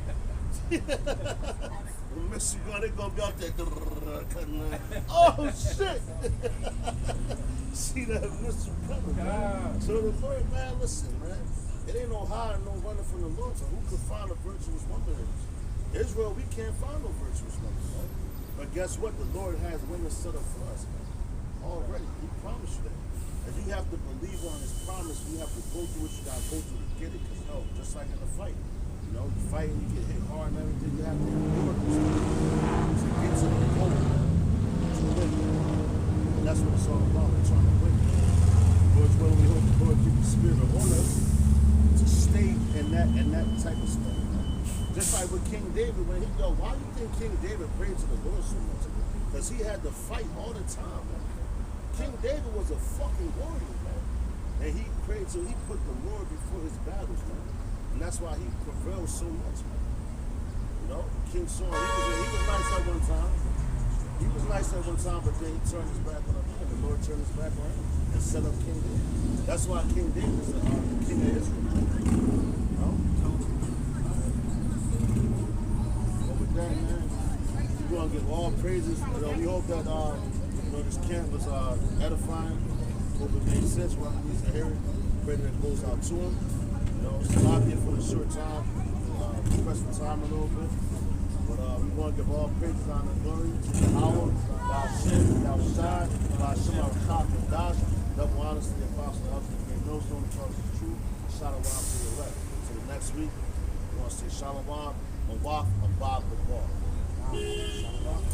The missile they're going to be out there. Oh, shit. See that missile coming, man. So the Lord, man, listen, man. It ain't no hiding, no running from the Lord. So who could find a virtuous woman? Israel, we can't find no virtuous woman, man. But guess what? The Lord has women set up for us, man. Already, he promised you that. And you have to believe on his promise. You have to go through what you got to go through to get it. Because, just like in a fight, you fight and you get hit hard and everything, you have to endure this to get to the goal, to win. And that's what it's all about. We're trying to win. Lord's will, we hope the Lord keep the spirit on us to stay in that type of stuff. Just like with King David, why do you think King David prayed to the Lord so much? Because he had to fight all the time, man. King David was a fucking warrior, man. And he prayed till he put the Lord before his battles, man. And that's why he prevailed so much, man. King Saul, he was nice at one time. He was nice at one time, but then he turned his back on him, and the Lord turned his back on him and set up King David. That's why King David is the king of Israel. But with that, man, we're going to give all praises. We hope that this camp was edifying. Hope it made sense. Whoever needs to hear it, pray that it goes out to him. It's a lot here for a short time. Press for time a little bit. But we want to give all praises, honor, and glory to Yahweh, Hashem, Yahushai, Hashem, and Dash. Double honors to the apostle, the husband, the millstone, the charge of the truth. Shalom to the elect. So the next week, we want to say Shalom, Mawaf, and Bob the Ball. Shalom.